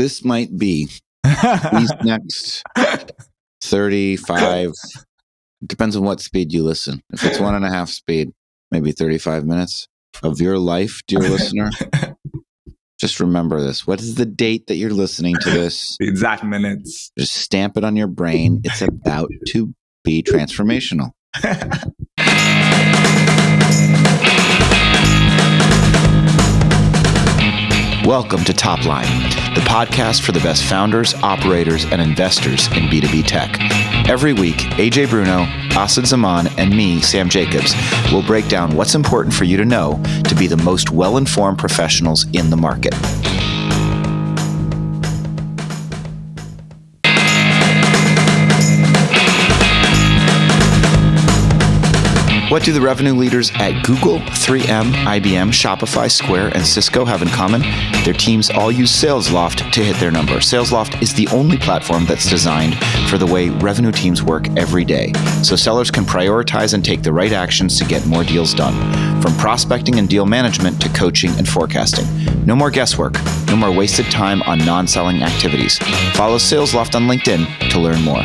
This might be these next 35, depends on what speed you listen. If it's 1.5 speed, maybe 35 minutes of your life, dear listener. Just remember this. What is the date that you're listening to this? The exact minutes. Just stamp it on your brain. It's about to be transformational. Welcome to Topline, the podcast for the best founders, operators, and investors in B2B tech. Every week, AJ Bruno, Asad Zaman, and me, Sam Jacobs, will break down what's important for you to know to be the most well-informed professionals in the market. What do the revenue leaders at Google, 3M, IBM, Shopify, Square, and Cisco have in common? Their teams all use SalesLoft to hit their number. SalesLoft is the only platform that's designed for the way revenue teams work every day, so sellers can prioritize and take the right actions to get more deals done. From prospecting and deal management to coaching and forecasting. No more guesswork, no more wasted time on non-selling activities. Follow SalesLoft on LinkedIn to learn more.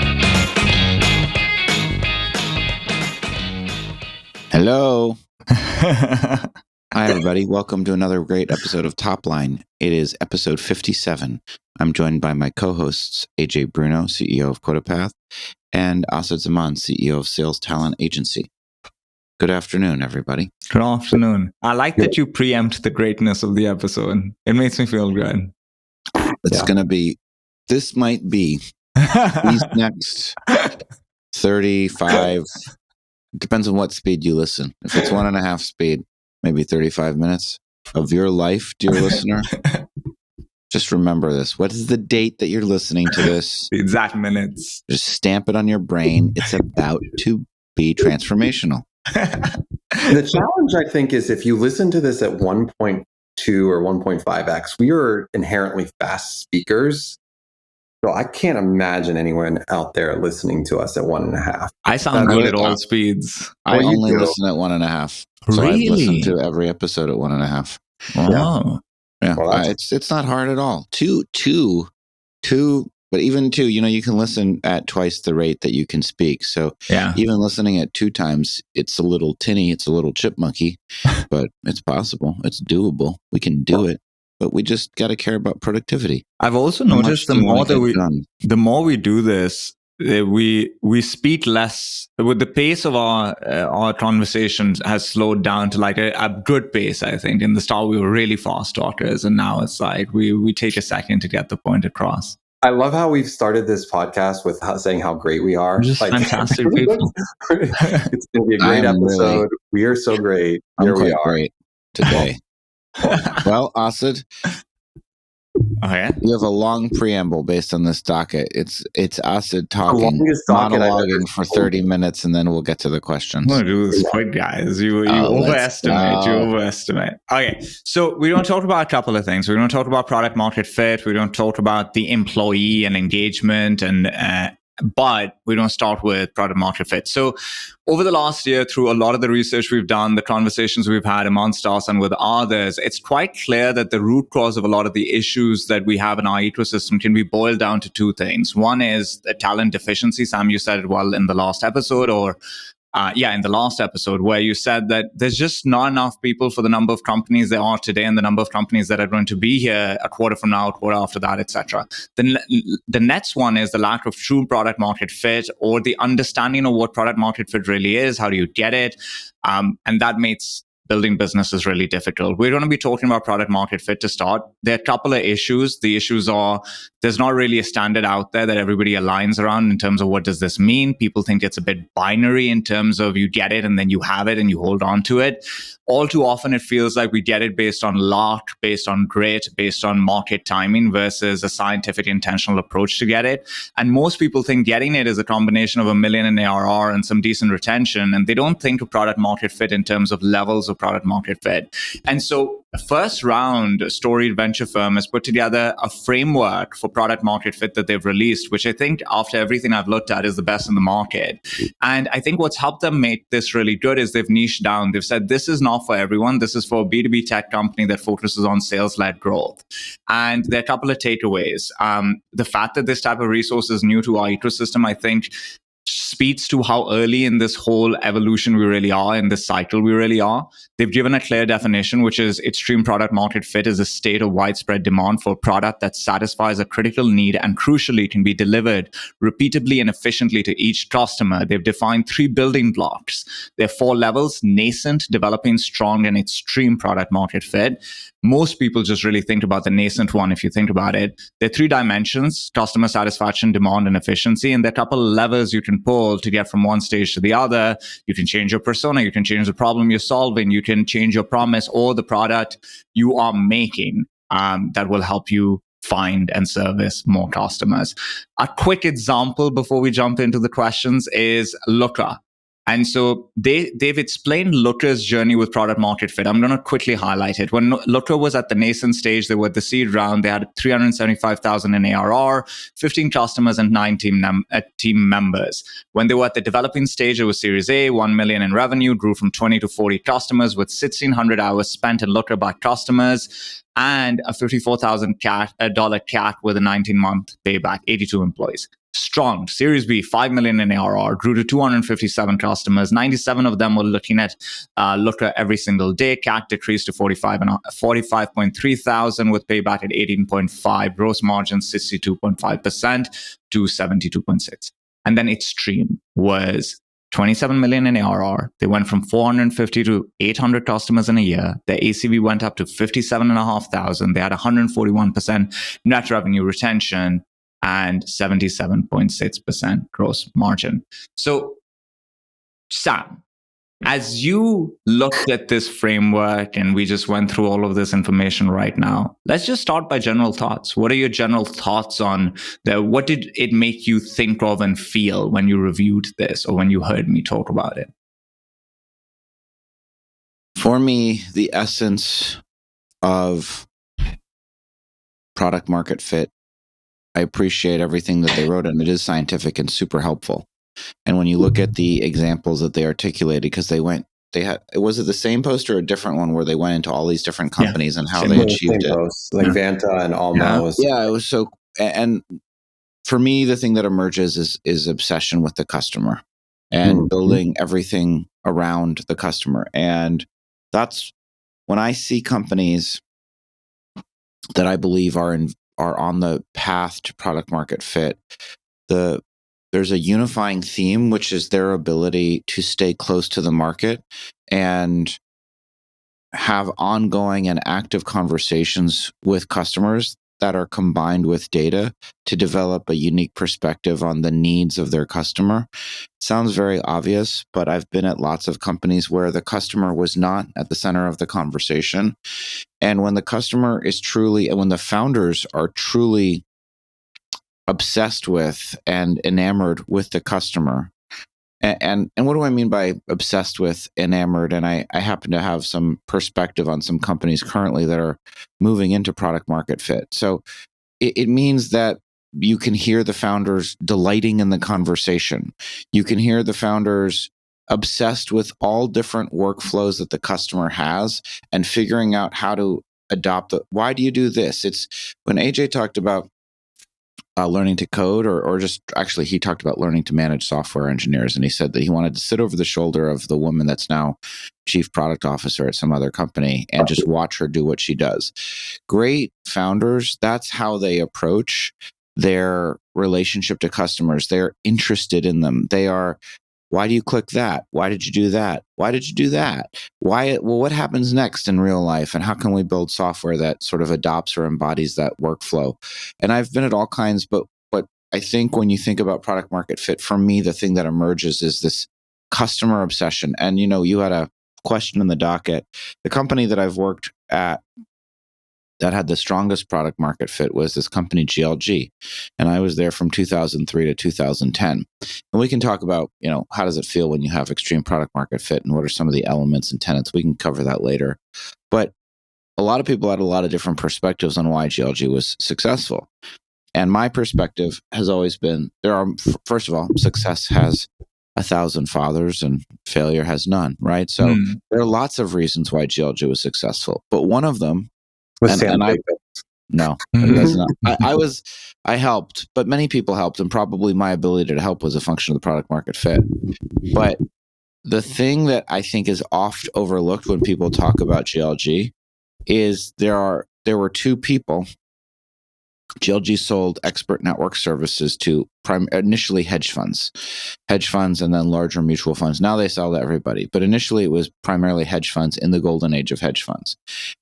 Hello. Hi, everybody. Welcome to another great episode of Topline. It is episode 57. I'm joined by my co-hosts, AJ Bruno, CEO of QuotaPath, and Asad Zaman, CEO of Sales Talent Agency. Good afternoon, everybody. Good afternoon. I like that you preempt the greatness of the episode. It makes me feel good. It's going to be, this might be these next 35, depends on what speed you listen. If it's 1.5 speed, maybe 35 minutes of your life, dear listener. Just remember this. What is the date that you're listening to this? The exact minutes. Just stamp it on your brain. It's about to be transformational. The challenge, I think, is if you listen to this at 1.2 or 1.5x, we are inherently fast speakers. So I can't imagine anyone out there listening to us at 1.5. I sound good at all speeds. I only listen at 1.5. So Really? I've listened to every episode at 1.5. Oh. Yeah. Well, It's not hard at all. Two, but even two, you can listen at twice the rate that you can speak. So Yeah. even listening at 2 times, it's a little tinny, it's a little chipmunky, but it's possible. It's doable. We can do it. But we just got to care about productivity. I've also How noticed much do you want to get done? the more we do this, we speak less. With the pace of our conversations has slowed down to like a good pace. I think in the start we were really fast talkers, and now it's like we take a second to get the point across. I love how we've started this podcast with saying how great we are. Just fantastic people. It's going to be a great episode. We are so great. I'm Here we quite are. great today. Well, Asad, Okay. you have a long preamble based on this docket. It's Asad talking, longest docket I've ever monologuing for 30 minutes, and then we'll get to the questions. I'm going to do this quick, guys. You let's overestimate. You go. overestimate. Okay. So we're going to talk about a couple of things. We're going to talk about product market fit. We're going to talk about the employee and engagement, but we don't start with product market fit. So over the last year, through a lot of the research we've done, the conversations we've had amongst us and with others, it's quite clear that the root cause of a lot of the issues that we have in our ecosystem can be boiled down to 2 things. One is the talent deficiency. Sam, you said it well in the last episode, in the last episode, where you said that there's just not enough people for the number of companies there are today and the number of companies that are going to be here a quarter from now, a quarter after that, etc. Then the next one is the lack of true product market fit, or the understanding of what product market fit really is. How do you get it? And that makes building business is really difficult. We're going to be talking about product market fit to start. There are a couple of issues. The issues are there's not really a standard out there that everybody aligns around in terms of what does this mean. People think it's a bit binary in terms of you get it and then you have it and you hold on to it. All too often, it feels like we get it based on luck, based on grit, based on market timing versus a scientific, intentional approach to get it. And most people think getting it is a combination of $1 million in ARR and some decent retention. And they don't think of product market fit in terms of levels of of product market fit. And so the first round, Storied Venture Firm has put together a framework for product market fit that they've released, which I think after everything I've looked at is the best in the market. And I think what's helped them make this really good is they've niched down. They've said, this is not for everyone. This is for a B2B tech company that focuses on sales-led growth. And there are a couple of takeaways. The fact that this type of resource is new to our ecosystem, I think, speaks to how early in this whole evolution we really are, in this cycle we really are. They've given a clear definition, which is extreme product market fit is a state of widespread demand for a product that satisfies a critical need and crucially can be delivered repeatably and efficiently to each customer. They've defined 3 building blocks. There are 4 levels: nascent, developing, strong, and extreme product market fit. Most people just really think about the nascent one if you think about it. There are 3 dimensions: customer satisfaction, demand, and efficiency. And there are a couple of levers you can pull to get from one stage to the other. You can change your persona, you can change the problem you're solving, you can change your promise or the product you are making that will help you find and service more customers. A quick example before we jump into the questions is Looker. And so they've explained Looker's journey with product market fit. I'm going to quickly highlight it. When Looker was at the nascent stage, they were at the seed round. They had 375,000 in ARR, 15 customers, and 9 team members. When they were at the developing stage, it was Series A, 1 million in revenue, grew from 20 to 40 customers with 1,600 hours spent in Looker by customers, and a $54,000 CAC with a 19-month payback, 82 employees. Strong, Series B, 5 million in ARR, grew to 257 customers. 97 of them were looking at Looker every single day. CAC decreased to 45.3 thousand with payback at 18.5, gross margin 62.5% to 72.6. And then Extreme was 27 million in ARR. They went from 450 to 800 customers in a year. Their ACV went up to 57,500. They had 141% net revenue retention and 77.6% gross margin. So, Sam, as you looked at this framework and we just went through all of this information right now, let's just start by general thoughts. What are your general thoughts on what did it make you think of and feel when you reviewed this or when you heard me talk about it? For me, the essence of product market fit, I appreciate everything that they wrote, and it is scientific and super helpful. And when you look at the examples that they articulated, because was it the same post or a different one where they went into all these different companies and how they achieved it? Post, like Vanta and Almost. Yeah, it was so. And for me, the thing that emerges is obsession with the customer and building everything around the customer. And that's when I see companies that I believe are on the path to product market fit, there's a unifying theme, which is their ability to stay close to the market and have ongoing and active conversations with customers that are combined with data to develop a unique perspective on the needs of their customer. Sounds very obvious, but I've been at lots of companies where the customer was not at the center of the conversation. And when the customer is truly, and when the founders are truly obsessed with and enamored with the customer, and what do I mean by obsessed with, enamored? And I happen to have some perspective on some companies currently that are moving into product market fit. So it means that you can hear the founders delighting in the conversation. You can hear the founders obsessed with all different workflows that the customer has and figuring out how to adopt why do you do this? It's when AJ talked about learning to code, or just actually he talked about learning to manage software engineers, and he said that he wanted to sit over the shoulder of the woman that's now chief product officer at some other company and just watch her do what she does. Great founders, that's how they approach their relationship to customers. They're interested in them. They are, why do you click that? Why did you do that? Why did you do that? What happens next in real life? And how can we build software that sort of adopts or embodies that workflow? And I've been at all kinds, but I think when you think about product market fit, for me, the thing that emerges is this customer obsession. And, you had a question in the docket. The company that I've worked at that had the strongest product market fit was this company GLG, and I was there from 2003 to 2010. And we can talk about, how does it feel when you have extreme product market fit, and what are some of the elements and tenets. We can cover that later. But a lot of people had a lot of different perspectives on why GLG was successful. And my perspective has always been, first of all, success has 1,000 fathers and failure has none, right? So there are lots of reasons why GLG was successful, but one of them, no, it was not. I helped, but many people helped, and probably my ability to help was a function of the product market fit. But the thing that I think is oft overlooked when people talk about GLG is there were two people. GLG sold expert network services to initially hedge funds, and then larger mutual funds. Now they sell to everybody, but initially it was primarily hedge funds in the golden age of hedge funds.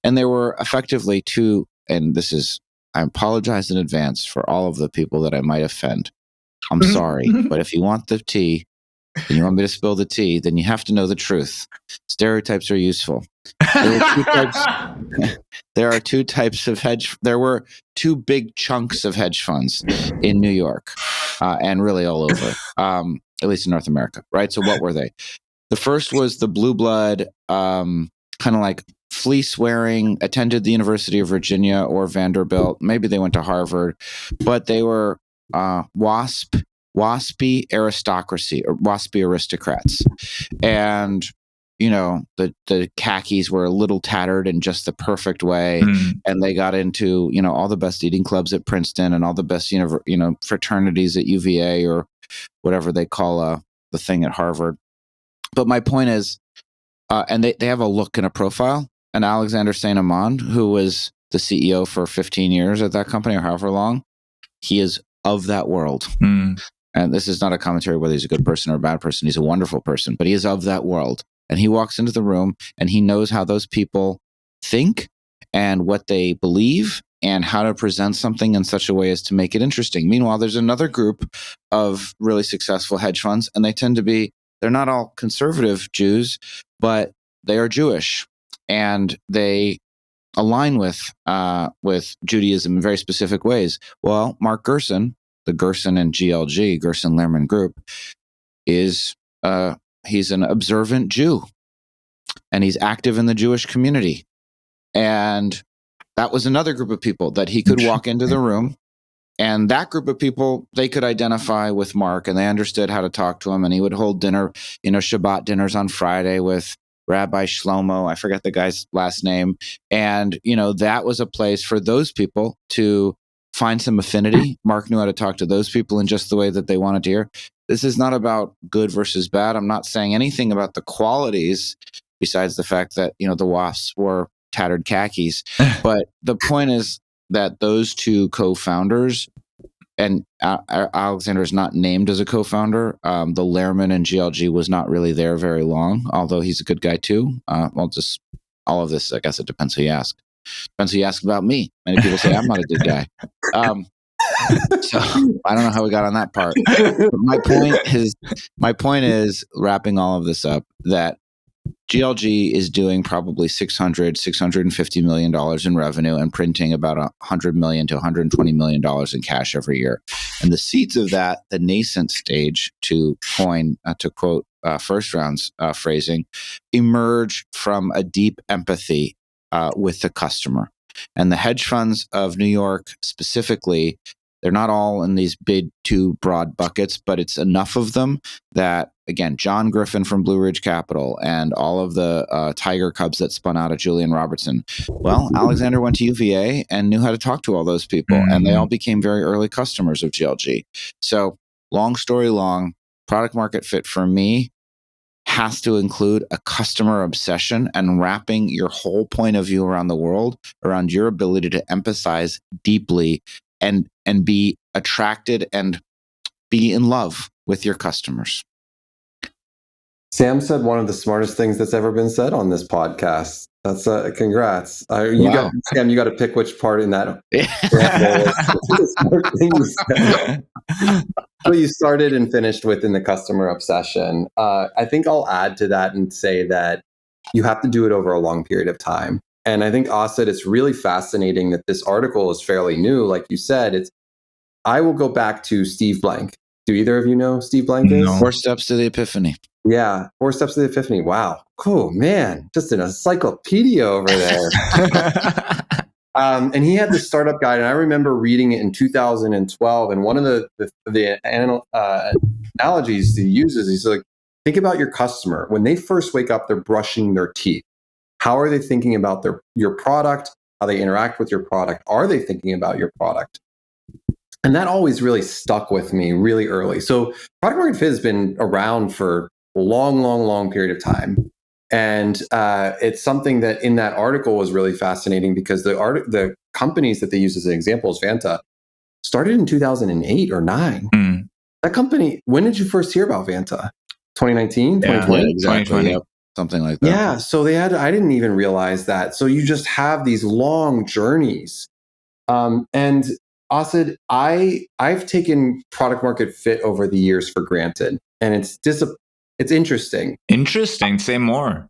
And there were effectively two, and I apologize in advance for all of the people that I might offend. I'm sorry, but if you want the tea, and you want me to spill the tea, then you have to know the truth. Stereotypes are useful. There are two types of there were two big chunks of hedge funds in New York, and really all over, at least in North America, right? So what were they? The first was the blue blood, kind of like fleece wearing, attended the University of Virginia or Vanderbilt. Maybe they went to Harvard, but they were waspy aristocracy, or waspy aristocrats. And the khakis were a little tattered in just the perfect way, and they got into all the best eating clubs at Princeton and all the best fraternities at UVA, or whatever they call the thing at Harvard. But my point is, and they have a look and a profile. And Alexander Saint Amand, who was the CEO for 15 years at that company, or however long, he is of that world. And this is not a commentary whether he's a good person or a bad person. He's a wonderful person, but he is of that world. And he walks into the room and he knows how those people think and what they believe and how to present something in such a way as to make it interesting. Meanwhile, there's another group of really successful hedge funds, and they're not all conservative Jews, but they are Jewish, and they align with Judaism in very specific ways. Well, Mark Gerson, the Gerson and GLG, Gerson Lehrman Group, he's an observant Jew, and he's active in the Jewish community. And that was another group of people that he could walk into the room, and that group of people, they could identify with Mark, and they understood how to talk to him. And he would hold dinner, Shabbat dinners on Friday with Rabbi Shlomo. I forget the guy's last name. And, that was a place for those people to find some affinity. Mark knew how to talk to those people in just the way that they wanted to hear. This is not about good versus bad. I'm not saying anything about the qualities besides the fact that, the WASPs were tattered khakis. But the point is that those two co-founders, and Alexander is not named as a co-founder. The Lehrman and GLG was not really there very long, although he's a good guy too. Just all of this, I guess it depends who you ask. Depends who you ask about me. Many people say I'm not a good guy. So I don't know how we got on that part. But my point is, wrapping all of this up, that GLG is doing probably $650 million in revenue and printing about $100 million to $120 million in cash every year. And the seeds of that, the nascent stage, to quote First Round's phrasing, emerge from a deep empathy with the customer. And the hedge funds of New York specifically, they're not all in these big two broad buckets, but it's enough of them that, again, John Griffin from Blue Ridge Capital and all of the Tiger Cubs that spun out of Julian Robertson. Well, Alexander went to UVA and knew how to talk to all those people, and they all became very early customers of GLG. So, long story long, product market fit for me has to include a customer obsession and wrapping your whole point of view around the world around your ability to empathize deeply and be attracted and be in love with your customers. Sam said one of the smartest things that's ever been said on this podcast. That's congrats. Sam, you got to pick which part in that. So you started and finished within the customer obsession. I think I'll add to that and say that you have to do it over a long period of time. And I think, Asad, it's really fascinating that this article is fairly new. Like you said, I will go back to Steve Blank. Do either of you know who Steve Blank is? No. 4 Steps to the Epiphany. Yeah, 4 Steps to the Epiphany. Wow. Cool, man. Just an encyclopedia over there. And he had this startup guide, and I remember reading it in 2012. And one of the analogies he uses, he's like, think about your customer. When they first wake up, they're brushing their teeth. How are they thinking about your product? How they interact with your product? Are they thinking about your product? And that always really stuck with me really early. So product market fit has been around for a long period of time. And it's something that in that article was really fascinating because the companies that they use as an example is Vanta started in 2008 or 9. Mm. That company, when did you first hear about Vanta? 2019, 2020? Yeah, exactly. 2020. Yep. Something like that. Yeah. So I didn't even realize that. So you just have these long journeys. And Asad, I've taken product market fit over the years for granted. And it's interesting. Interesting. Say more.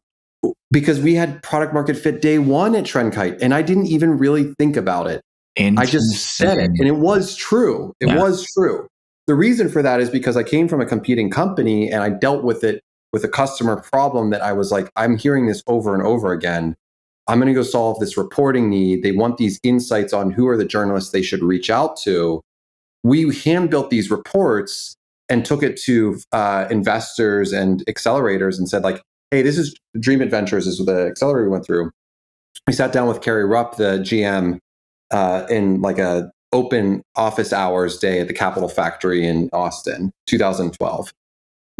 Because we had product market fit day one at Trendkite, and I didn't even really think about it. I just said it, and it was true. It was true. The reason for that is because I came from a competing company, and I dealt with it with a customer problem that I was like, I'm hearing this over and over again. I'm going to go solve this reporting need. They want these insights on who are the journalists they should reach out to. We hand built these reports and took it to investors and accelerators and said, like, hey, this is Dream Adventures is the accelerator we went through. We sat down with Carrie Rupp, the GM, in like a open office hours day at the Capitol Factory in Austin, 2012.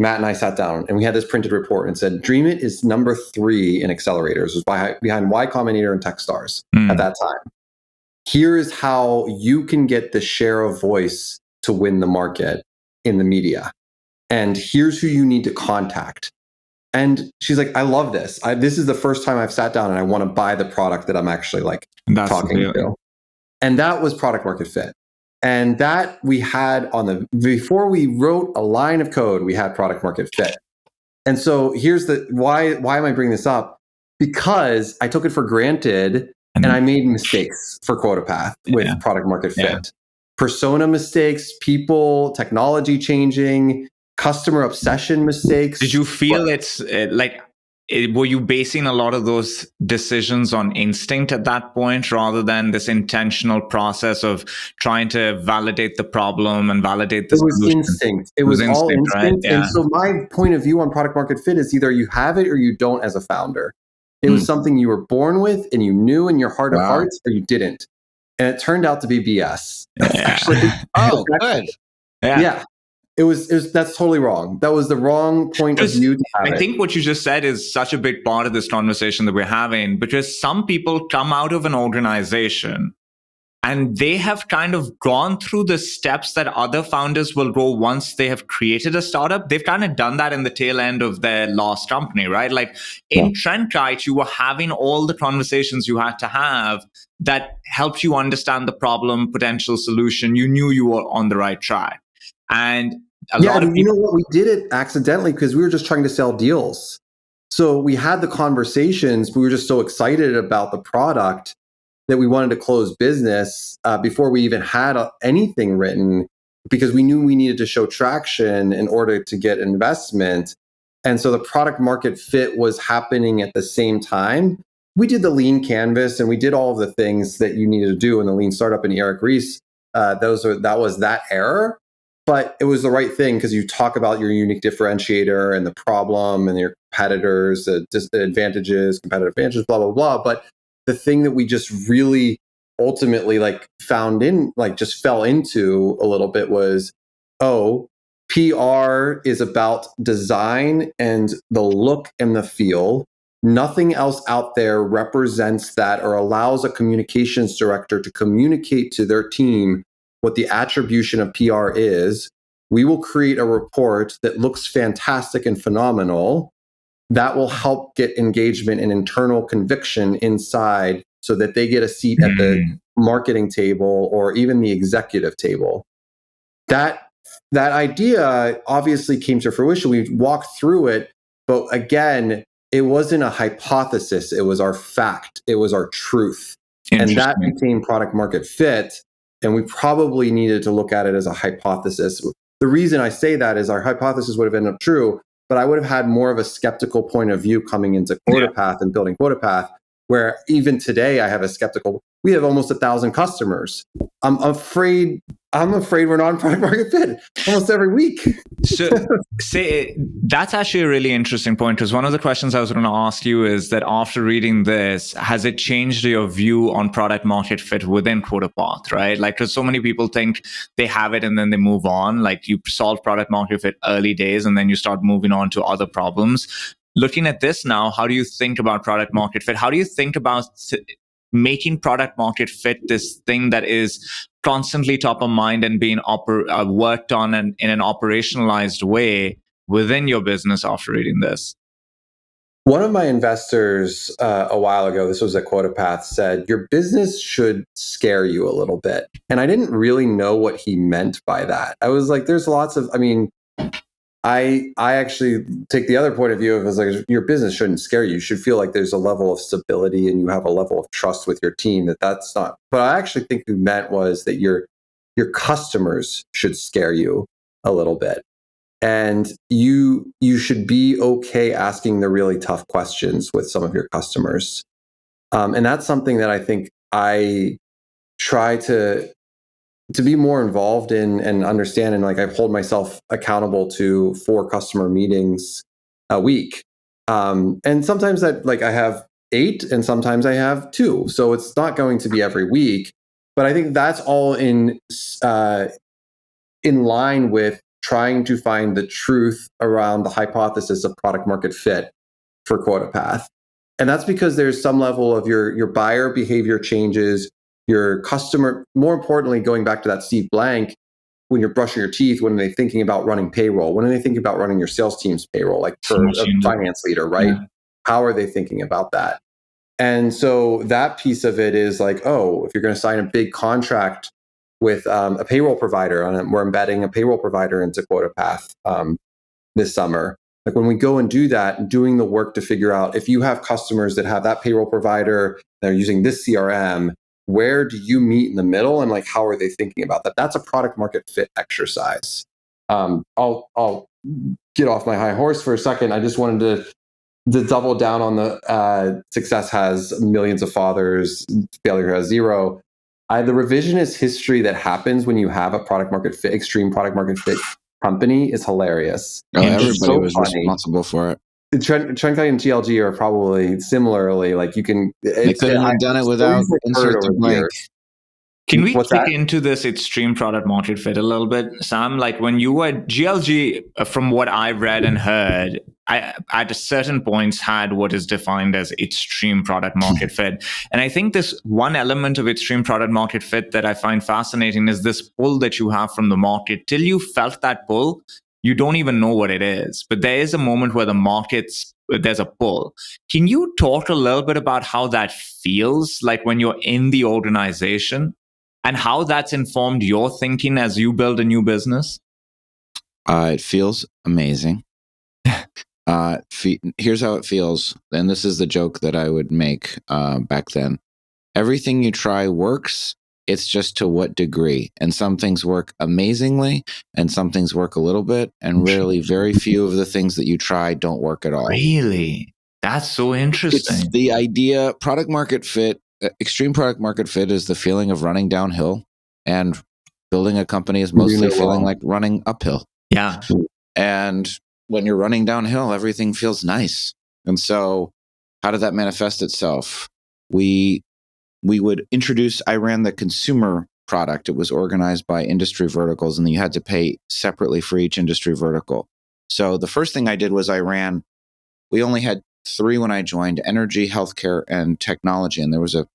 Matt and I sat down and we had this printed report and said, Dream It is number 3 in accelerators. It was behind Y Combinator and Techstars at that time. Here is how you can get the share of voice to win the market in the media. And here's who you need to contact. And she's like, I love this. This is the first time I've sat down and I want to buy the product that I'm actually like talking to. And that was product market fit. And that we had before we wrote a line of code, we had product market fit. And so here's why am I bringing this up? Because I took it for granted and I made mistakes for QuotaPath with product market fit. Persona mistakes, people, technology changing, customer obsession mistakes. Did you feel were you basing a lot of those decisions on instinct at that point rather than this intentional process of trying to validate the problem and validate the solution? It was instinct. It was all instinct. Right? Yeah. And so my point of view on product market fit is either you have it or you don't as a founder. It was something you were born with and you knew in your heart of hearts, or you didn't. And it turned out to be BS. Actually, good. Yeah. It was that's totally wrong. That was the wrong point of view to have I think what you just said is such a big part of this conversation that we're having, because some people come out of an organization and they have kind of gone through the steps that other founders will go once they have created a startup. They've kind of done that in the tail end of their last company, right? Like in Trendkite, you were having all the conversations you had to have that helped you understand the problem, potential solution. You knew you were on the right track. And a lot of people, you know what? We did it accidentally because we were just trying to sell deals. So we had the conversations, but we were just so excited about the product that we wanted to close business before we even had anything written, because we knew we needed to show traction in order to get investment. And so the product market fit was happening at the same time. We did the lean canvas and we did all of the things that you needed to do in the lean startup and Eric Ries. That was that era. But it was the right thing because you talk about your unique differentiator and the problem and your competitors, the advantages, competitive advantages, blah, blah, blah. But the thing that we just really ultimately just fell into a little bit was, PR is about design and the look and the feel. Nothing else out there represents that or allows a communications director to communicate to their team what the attribution of PR is. We will create a report that looks fantastic and phenomenal that will help get engagement and internal conviction inside so that they get a seat at the marketing table or even the executive table. That idea obviously came to fruition. We walked through it, but again, it wasn't a hypothesis. It was our fact. It was our truth. And that became product market fit. And we probably needed to look at it as a hypothesis. The reason I say that is our hypothesis would have ended up true, but I would have had more of a skeptical point of view coming into QuotaPath and building QuotaPath, where even today I have a skeptical. We have almost 1,000 customers. I'm afraid we're not in product market fit almost every week. So that's actually a really interesting point, because one of the questions I was going to ask you is that after reading this, has it changed your view on product market fit within QuotaPath, right? Like, because so many people think they have it and then they move on. Like, you solve product market fit early days and then you start moving on to other problems. Looking at this now, how do you think about product market fit? How do you think about making product market fit this thing that is constantly top of mind and being worked on in an operationalized way within your business after reading this? One of my investors a while ago, this was at QuotaPath, said, your business should scare you a little bit. And I didn't really know what he meant by that. I was like, there's lots of, I actually take the other point of view of, is like, your business shouldn't scare you. You should feel like there's a level of stability and you have a level of trust with your team. That's not. But I actually think you meant was that your customers should scare you a little bit, and you should be okay asking the really tough questions with some of your customers. And that's something that I think I try to be more involved in and understand. And like, I hold myself accountable to 4 customer meetings a week. And sometimes that, like, I have 8 and sometimes I have 2. So it's not going to be every week, but I think that's all in line with trying to find the truth around the hypothesis of product market fit for QuotaPath. And that's because there's some level of your buyer behavior changes, your customer, more importantly, going back to that Steve Blank, when you're brushing your teeth, when are they thinking about running payroll? When are they thinking about running your sales team's payroll? Like, for a finance leader, right? Yeah. How are they thinking about that? And so that piece of it is like, oh, if you're going to sign a big contract with a payroll provider, and we're embedding a payroll provider into QuotaPath this summer. Like, when we go and do that, doing the work to figure out, if you have customers that have that payroll provider, they're using this CRM, where do you meet in the middle, and like, how are they thinking about that? That's a product market fit exercise. I'll get off my high horse for a second. I just wanted to double down on the success has millions of fathers, failure has 0. The revisionist history that happens when you have a product market fit, extreme product market fit company is hilarious. Everybody was responsible for it. Trenkai and GLG are probably similarly, like, you can. They couldn't have done it without insert the blank. Can we click into this extreme product market fit a little bit, Sam? Like, when you were GLG, from what I've read and heard, I at a certain points had what is defined as extreme product market fit. And I think this one element of extreme product market fit that I find fascinating is this pull that you have from the market. Till you felt that pull, you don't even know what it is. But there is a moment where there's a pull. Can you talk a little bit about how that feels like when you're in the organization, and how that's informed your thinking as you build a new business? It feels amazing. Here's how it feels. And this is the joke that I would make back then. Everything you try works. It's just to what degree. And some things work amazingly, and some things work a little bit. And really, very few of the things that you try don't work at all. Really? That's so interesting. It's the idea, product market fit. Extreme product market fit is the feeling of running downhill, and building a company is mostly feeling like running uphill. Yeah. And when you're running downhill, everything feels nice. And so how did that manifest itself? We would introduce, I ran the consumer product. It was organized by industry verticals, and you had to pay separately for each industry vertical. So the first thing I did was we only had 3 when I joined: energy, healthcare, and technology. And there was a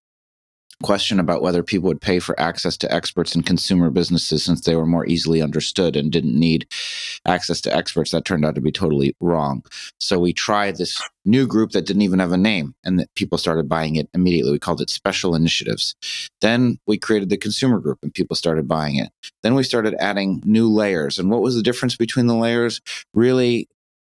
question about whether people would pay for access to experts in consumer businesses since they were more easily understood and didn't need access to experts. That turned out to be totally wrong. So we tried this new group that didn't even have a name, and that people started buying it immediately. We called it Special Initiatives. Then we created the consumer group, and people started buying it. Then we started adding new layers. And what was the difference between the layers? Really,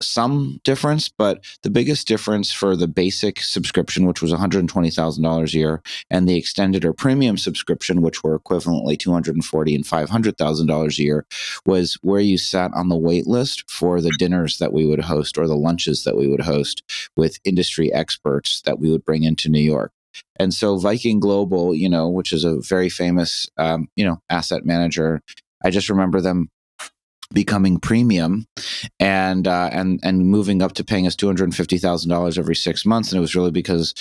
some difference, but the biggest difference for the basic subscription, which was $120,000 a year, and the extended or premium subscription, which were equivalently $240,000 and $500,000 a year, was where you sat on the wait list for the dinners that we would host or the lunches that we would host with industry experts that we would bring into New York. And so Viking Global, which is a very famous, asset manager, I just remember them becoming premium and moving up to paying us $250,000 every 6 months. And it was really because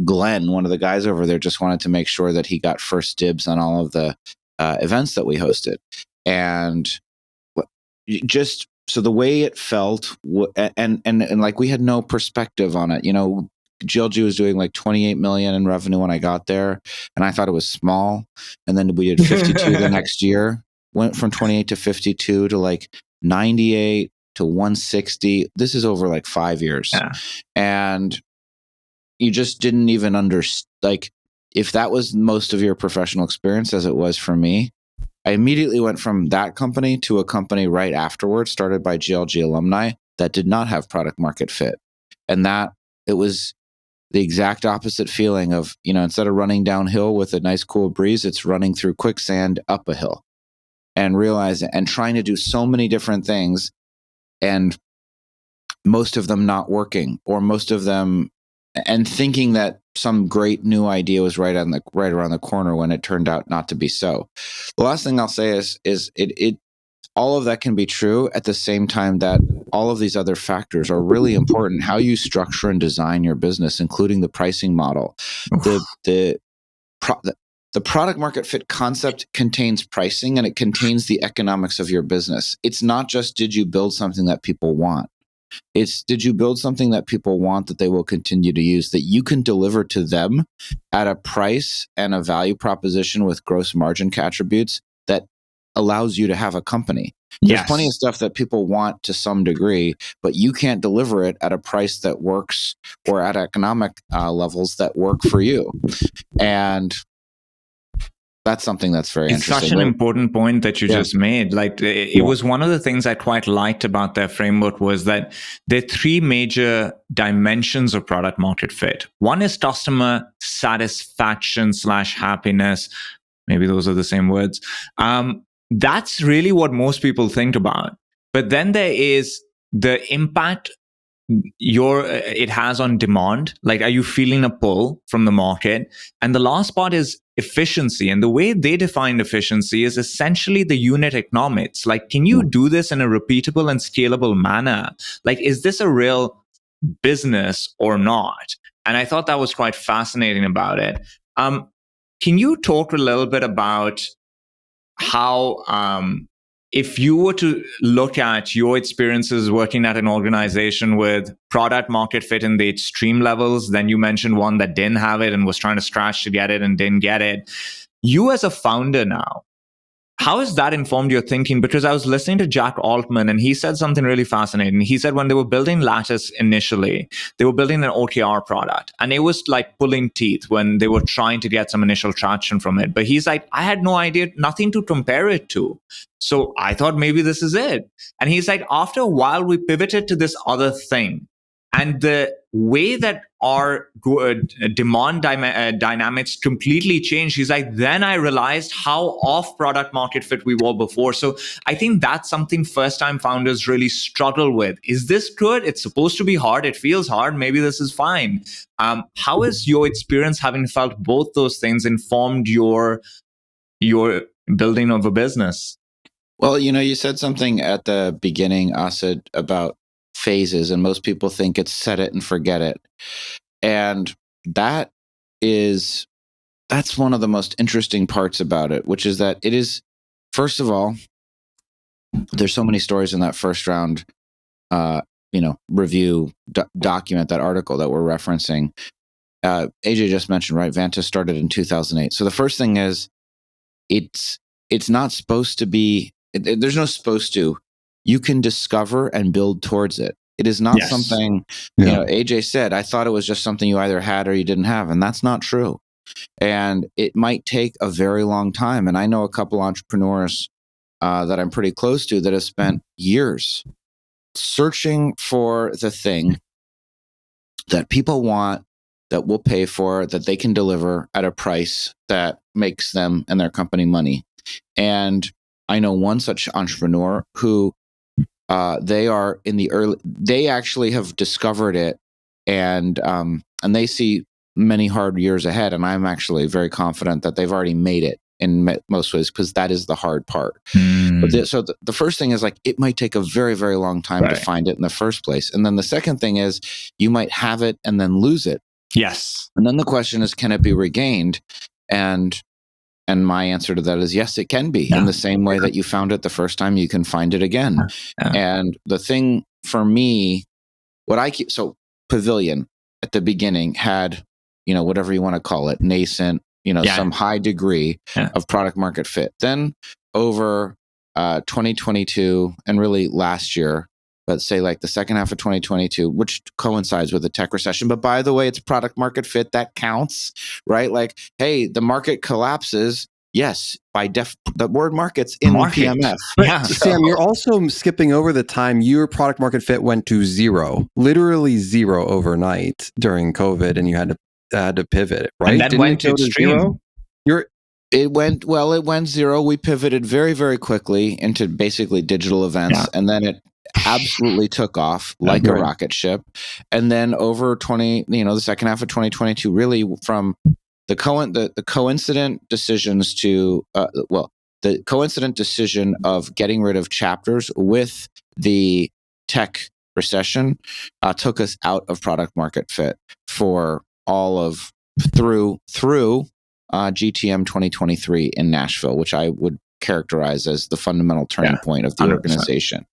Glenn, one of the guys over there, just wanted to make sure that he got first dibs on all of the events that we hosted. And just so the way it felt, and like we had no perspective on it. GLG was doing like 28 million in revenue when I got there, and I thought it was small. And then we did 52 the next year. Went from 28 to 52 to like 98 to 160. This is over like 5 years. Yeah. And you just didn't even understand. Like, if that was most of your professional experience, as it was for me, I immediately went from that company to a company right afterwards, started by GLG alumni, that did not have product market fit. And that it was the exact opposite feeling of, instead of running downhill with a nice cool breeze, it's running through quicksand up a hill. And realizing and trying to do so many different things, and most of them not working, or most of them, and thinking that some great new idea was right around the corner when it turned out not to be so. The last thing I'll say is it all of that can be true at the same time that all of these other factors are really important. How you structure and design your business, including the pricing model, the product market fit concept contains pricing, and it contains the economics of your business. It's not just, did you build something that people want? It's, did you build something that people want, that they will continue to use, that you can deliver to them at a price and a value proposition with gross margin attributes that allows you to have a company. There's plenty of stuff that people want to some degree, but you can't deliver it at a price that works, or at economic levels that work for you. And that's something that's very interesting. It's such an important point that you just made. Like, it was one of the things I quite liked about their framework, was that there are three major dimensions of product market fit. One is customer satisfaction / happiness. Maybe those are the same words. That's really what most people think about. But then there is the impact it has on demand. Like, are you feeling a pull from the market? And the last part is efficiency. And the way they define efficiency is essentially the unit economics. Like, can you do this in a repeatable and scalable manner? Like, is this a real business or not? And I thought that was quite fascinating about it. Can you talk a little bit about how, if you were to look at your experiences working at an organization with product market fit in the extreme levels, then you mentioned one that didn't have it and was trying to scratch to get it and didn't get it. You as a founder now, how has that informed your thinking? Because I was listening to Jack Altman, and he said something really fascinating. He said when they were building Lattice initially, they were building an OKR product, and it was like pulling teeth when they were trying to get some initial traction from it. But he's like, I had no idea, nothing to compare it to. So I thought maybe this is it. And he's like, after a while, we pivoted to this other thing. And the way that our demand dynamics completely changed, he's like, then I realized how off product market fit we were before. So I think that's something first-time founders really struggle with. Is this good? It's supposed to be hard. It feels hard. Maybe this is fine. How has your experience, having felt both those things, informed your building of a business? Well, you said something at the beginning, Asad, about phases, and most people think it's set it and forget it. And that's one of the most interesting parts about it, which is that it is, first of all, there's so many stories in that first round, review document, that article that we're referencing. AJ just mentioned, right? Vanta started in 2008. So the first thing is, it's not supposed to be, there's no supposed to. You can discover and build towards it. It is not something, AJ said, I thought it was just something you either had or you didn't have. And that's not true. And it might take a very long time. And I know a couple entrepreneurs that I'm pretty close to that have spent years searching for the thing that people want, that will pay for, that they can deliver at a price that makes them and their company money. And I know one such entrepreneur who they are in the early, they actually have discovered it, and they see many hard years ahead. And I'm actually very confident that they've already made it in most ways, because that is the hard part. But the first thing is, like, it might take a very, very long time to find it in the first place. And then the second thing is, you might have it and then lose it. Yes. And then the question is, can it be regained? And my answer to that is yes, it can be. In the same way that you found it the first time, you can find it again. And the thing for me, so Pavilion at the beginning had, whatever you want to call it, nascent, some high degree of product market fit. Then over 2022 and really last year, let's say like the second half of 2022, which coincides with the tech recession. But by the way, it's product market fit that counts, right? Like, hey, the market collapses. Yes, the word market's in the PMF. But Sam, you're also skipping over the time your product market fit went to zero, literally zero overnight during COVID, and you had to pivot, right? And then went to extreme. It went zero. We pivoted very, very quickly into basically digital events, and then it absolutely took off like a rocket ship. And then over the second half of 2022, really from the coincident decisions to the coincident decision of getting rid of chapters with the tech recession took us out of product market fit for all of through GTM 2023 in Nashville, which I would characterize as the fundamental turning point of the 100%. Organization.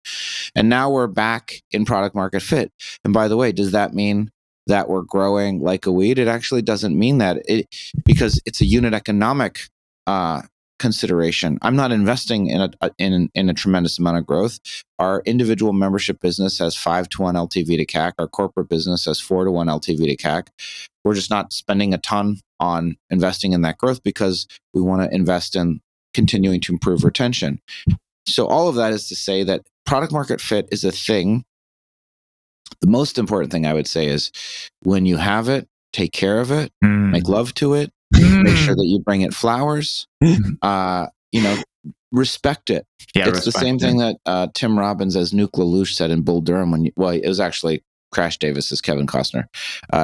And now we're back in product market fit. And by the way, does that mean that we're growing like a weed? It actually doesn't mean that, because it's a unit economic consideration. I'm not investing in a tremendous amount of growth. Our individual membership business has 5-to-1 LTV to CAC. Our corporate business has 4-to-1 LTV to CAC. We're just not spending a ton on investing in that growth because we want to invest in continuing to improve retention. So all of that is to say that product market fit is a thing. The most important thing I would say is, when you have it, take care of it, make love to it, make sure that you bring it flowers, respect it. It's the same thing that Tim Robbins as Nuke LaLoosh said in Bull Durham it was actually Crash Davis as Kevin Costner.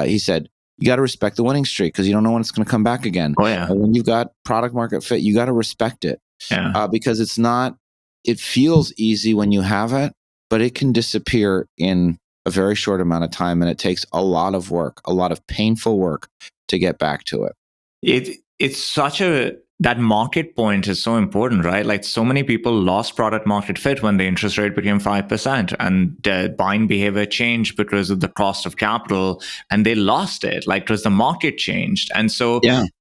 He said, you got to respect the winning streak because you don't know when it's going to come back again. Oh, yeah. And when you've got product market fit, you got to respect it. Because it feels easy when you have it, but it can disappear in a very short amount of time. And it takes a lot of work, a lot of painful work to get back to it. It's that market point is so important, right? Like, so many people lost product market fit when the interest rate became 5% and the buying behavior changed because of the cost of capital, and they lost it. Like, because the market changed. And so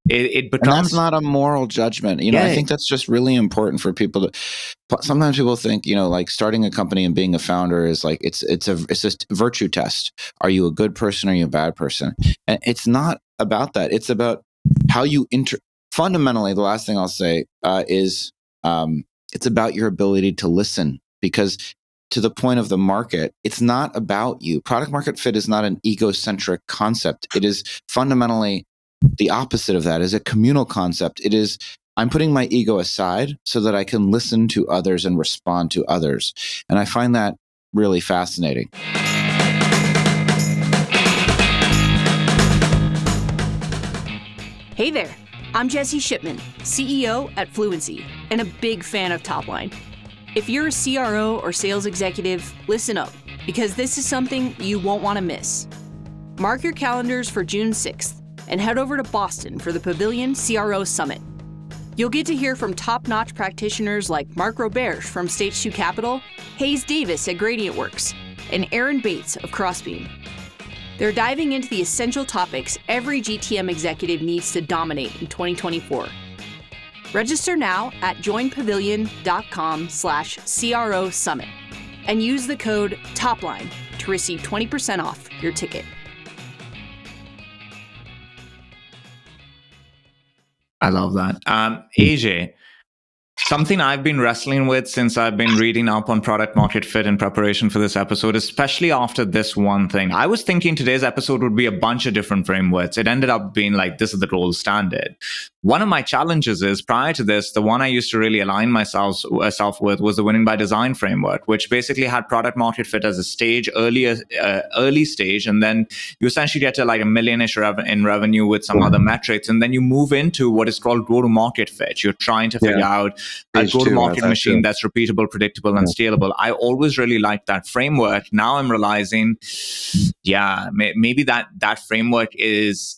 it becomes... And that's not a moral judgment. I think that's just really important for people to... Sometimes people think, like starting a company and being a founder is like, it's a virtue test. Are you a good person? Or are you a bad person? And it's not about that. It's about how you fundamentally, the last thing I'll say is it's about your ability to listen, because to the point of the market, it's not about you. Product market fit is not an egocentric concept. It is fundamentally the opposite of that. It's a communal concept. It is, I'm putting my ego aside so that I can listen to others and respond to others. And I find that really fascinating. Hey there. I'm Jesse Shipman, CEO at Fluency, and a big fan of Topline. If you're a CRO or sales executive, listen up, because this is something you won't want to miss. Mark your calendars for June 6th and head over to Boston for the Pavilion CRO Summit. You'll get to hear from top-notch practitioners like Mark Roberge from Stage 2 Capital, Hayes Davis at Gradient Works, and Aaron Bates of Crossbeam. They're diving into the essential topics every GTM executive needs to dominate in 2024. Register now at joinpavilion.com/CRO Summit and use the code TOPLINE to receive 20% off your ticket. I love that. AJ, Something I've been wrestling with since I've been reading up on product market fit in preparation for this episode, especially after this one thing. I was thinking today's episode would be a bunch of different frameworks. It ended up being like, this is the gold standard. One of my challenges is, prior to this, the one I used to really align myself with was the winning by design framework, which basically had product market fit as a stage, early stage. And then you essentially get to like $1 million-ish in revenue with some other metrics. And then you move into what is called go-to-market fit. You're trying to figure out a go-to-market machine that's repeatable, predictable, and scalable. I always really liked that framework. Now I'm realizing, maybe that framework is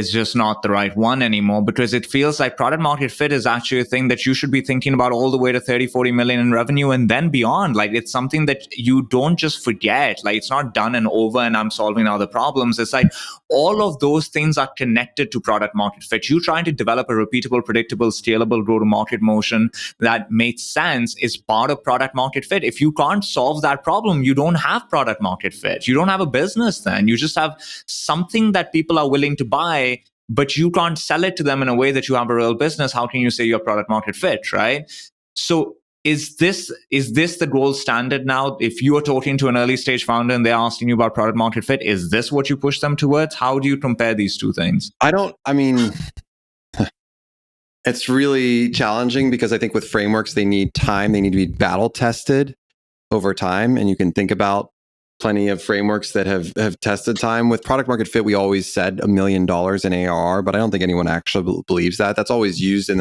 just not the right one anymore, because it feels like product market fit is actually a thing that you should be thinking about all the way to 30-40 million in revenue and then beyond. Like, it's something that you don't just forget. Like, it's not done and over and I'm solving other problems. It's like all of those things are connected to product market fit. You trying to develop a repeatable, predictable, scalable go-to-market motion that makes sense is part of product market fit. If you can't solve that problem, you don't have product market fit. You don't have a business then. You just have something that people are willing to buy, but you can't sell it to them in a way that you have a real business. How can you say your product market fit, right? So is this the gold standard now? If you are talking to an early stage founder and they're asking you about product market fit, is this what you push them towards? How do you compare these two things? It's really challenging because I think with frameworks, they need time. They need to be battle tested over time. And you can think about plenty of frameworks that have tested time. With product market fit, we always said $1 million in ARR, but I don't think anyone actually believes that. That's always used in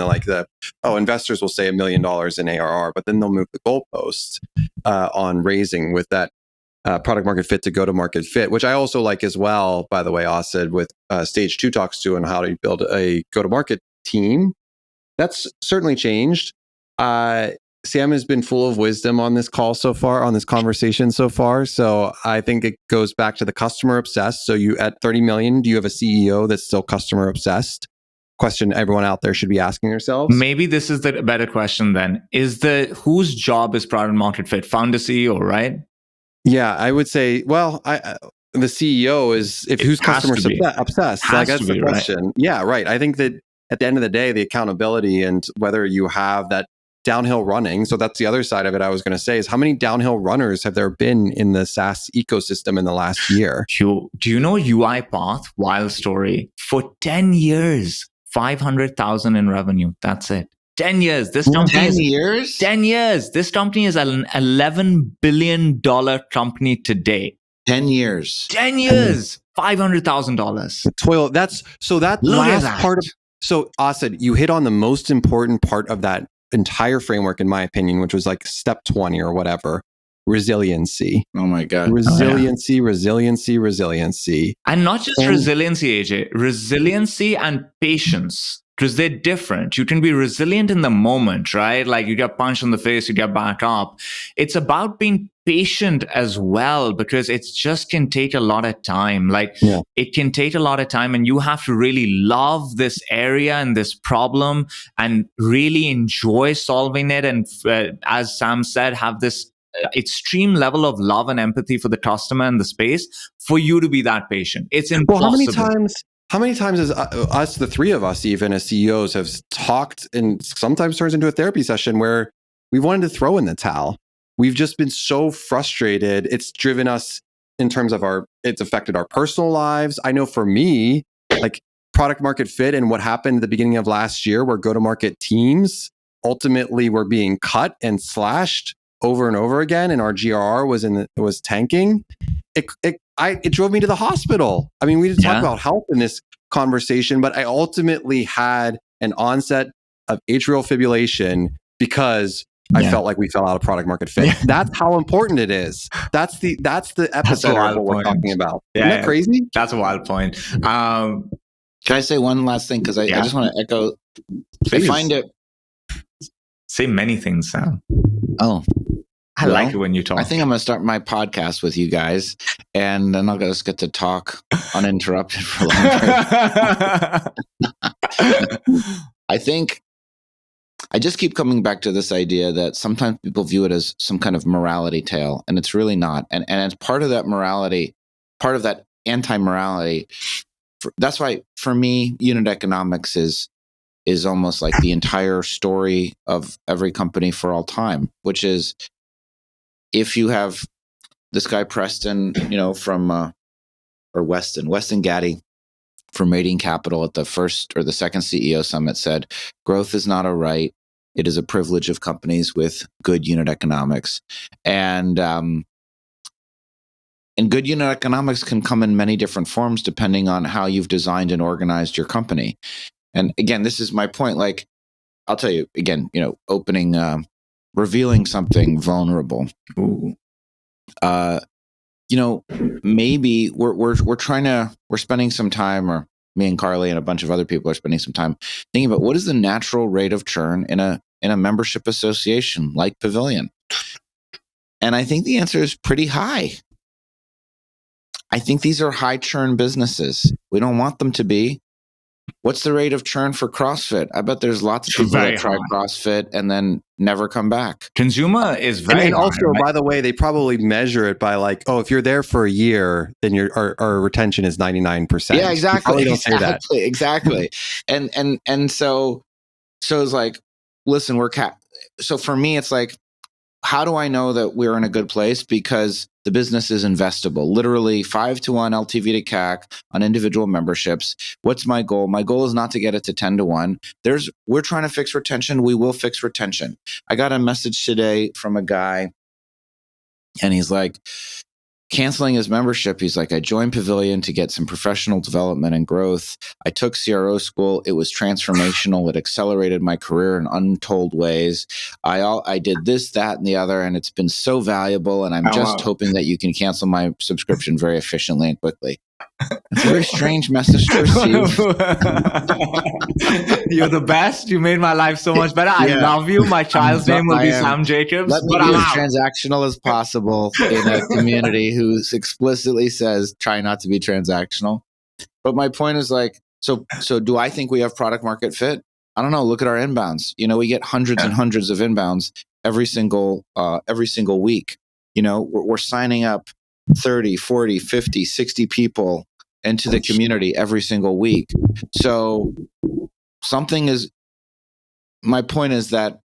investors will say $1 million in ARR, but then they'll move the goalpost on raising with that product market fit to go to market fit, which I also like as well, by the way, Asad, with stage 2 talks to and how to build a go to market team. That's certainly changed. Sam has been full of wisdom on this call so far, on this conversation so far. So I think it goes back to the customer obsessed. So you at 30 million, do you have a CEO that's still customer obsessed? Question everyone out there should be asking themselves. Maybe this is the better question then. Whose job is product market fit? Founder, CEO, right? Yeah, I would say, the CEO is, who's customer obsessed? Like, that's the question. Right? Yeah, right. I think that at the end of the day, the accountability and whether you have that downhill running. So that's the other side of it I was going to say is, how many downhill runners have there been in the SaaS ecosystem in the last year? Do you know UiPath, wild story, for 10 years, 500,000 in revenue. That's it. 10 years. This company 10 years? 10 years. This company is an $11 billion company today. 10 years. 10 years. $500,000. That last part of, so Asad, you hit on the most important part of that entire framework, in my opinion, which was like step 20 or whatever. Resiliency. Oh my God. Resiliency. And not just resiliency, AJ. Resiliency and patience. Because they're different. You can be resilient in the moment, right? Like you get punched in the face, you get back up. It's about being patient as well, because it just can take a lot of time. It can take a lot of time, and you have to really love this area and this problem and really enjoy solving it. And as Sam said, have this extreme level of love and empathy for the customer and the space for you to be that patient. It's impossible. Well, how many times has us, the three of us, even as CEOs, have talked, and sometimes turns into a therapy session where we wanted to throw in the towel. We've just been so frustrated. It's driven us in terms of it's affected our personal lives. I know for me, like product market fit and what happened at the beginning of last year, where go-to-market teams ultimately were being cut and slashed over and over again, and our GRR was tanking. It drove me to the hospital. I mean, we didn't talk about health in this conversation, but I ultimately had an onset of atrial fibrillation because I felt like we fell out of product market fit. Yeah. That's how important it is. That's the epicenter of what we're talking about. Isn't that crazy? That's a wild point. Can I say one last thing? Because I just want to echo. Please. I find it. Say many things, Sam. Oh. I like it when you talk. I think I'm going to start my podcast with you guys, and then I'll just get to talk uninterrupted for a long time. I think I just keep coming back to this idea that sometimes people view it as some kind of morality tale, and it's really not. And as part of that morality, part of that anti-morality, that's why for me, unit economics is is almost like the entire story of every company for all time, which is if you have this guy Preston, from or Weston Gaddy from Radian Capital at the first or the second CEO summit said, growth is not a right. It is a privilege of companies with good unit economics. And good unit economics can come in many different forms depending on how you've designed and organized your company. And again, this is my point. Like, I'll tell you again, revealing something vulnerable. Ooh. Maybe we're spending some time, or me and Carly and a bunch of other people are spending some time thinking about what is the natural rate of churn in a membership association like Pavilion. And I think the answer is pretty high. I think these are high churn businesses. We don't want them to be. What's the rate of churn for CrossFit? I bet there's lots of people that try CrossFit and then never come back. Consumer is very and also, high, right? by the way, they probably measure it by like, oh, if you're there for a year, then our retention is 99%. Yeah, exactly. Don't say that. Exactly. and so it's like, listen, so for me, it's like, how do I know that we're in a good place? Because the business is investable, literally 5-to-1 LTV to CAC on individual memberships. What's my goal? My goal is not to get it to 10-to-1. We're trying to fix retention. We will fix retention. I got a message today from a guy, and he's like, canceling his membership. He's like, I joined Pavilion to get some professional development and growth. I took CRO school. It was transformational. It accelerated my career in untold ways. I did this, that, and the other, and it's been so valuable. And I'm hoping that you can cancel my subscription very efficiently and quickly. It's a very strange message to receive. You're the best. You made my life so much better. I love you. My child's name will be Sam Jacobs. Let me be as transactional as possible in a community who explicitly says try not to be transactional. But my point is like, so do I think we have product market fit? I don't know. Look at our inbounds. We get hundreds and hundreds of inbounds every single week. We're signing up 30, 40, 50, 60 people into the community every single week. So my point is that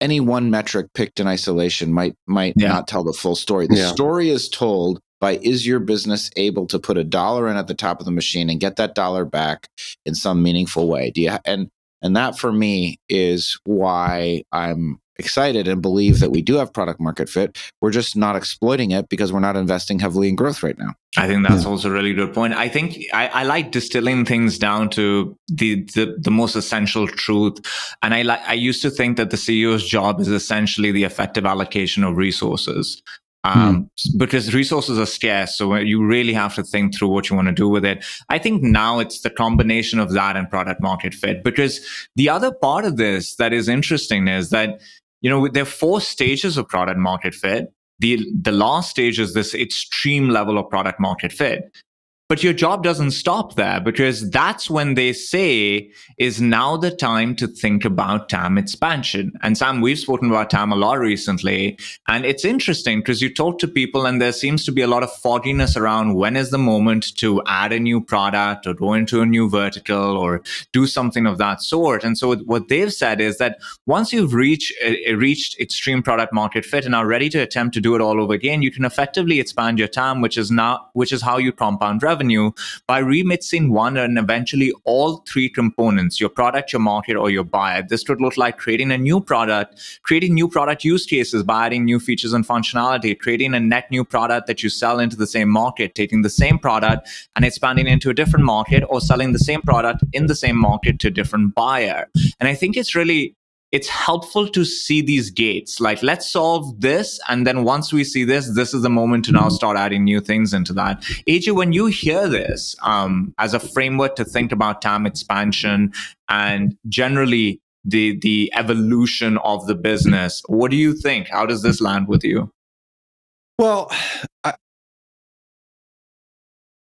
any one metric picked in isolation might not tell the full story. The story is told by, is your business able to put $1 in at the top of the machine and get that dollar back in some meaningful way? And that for me is why I'm excited and believe that we do have product market fit. We're just not exploiting it because we're not investing heavily in growth right now. I think that's also a really good point. I think I like distilling things down to the most essential truth. And I used to think that the CEO's job is essentially the effective allocation of resources. Because resources are scarce, so you really have to think through what you want to do with it. I think now it's the combination of that and product market fit. Because the other part of this that is interesting is that there are 4 stages of product market fit. The last stage is this extreme level of product market fit. But your job doesn't stop there, because that's when they say is now the time to think about TAM expansion. And Sam, we've spoken about TAM a lot recently. And it's interesting because you talk to people and there seems to be a lot of fogginess around when is the moment to add a new product or go into a new vertical or do something of that sort. And so what they've said is that once you've reached extreme product market fit and are ready to attempt to do it all over again, you can effectively expand your TAM, which is how you compound revenue by remixing one and eventually all 3 components, your product, your market, or your buyer. This could look like creating new product use cases by adding new features and functionality, creating a net new product that you sell into the same market, taking the same product and expanding into a different market, or selling the same product in the same market to a different buyer. And I think it's helpful to see these gates. Like, let's solve this. And then once we see this is the moment to now start adding new things into that. AJ, when you hear this as a framework to think about TAM expansion and generally the evolution of the business, what do you think? How does this land with you? Well,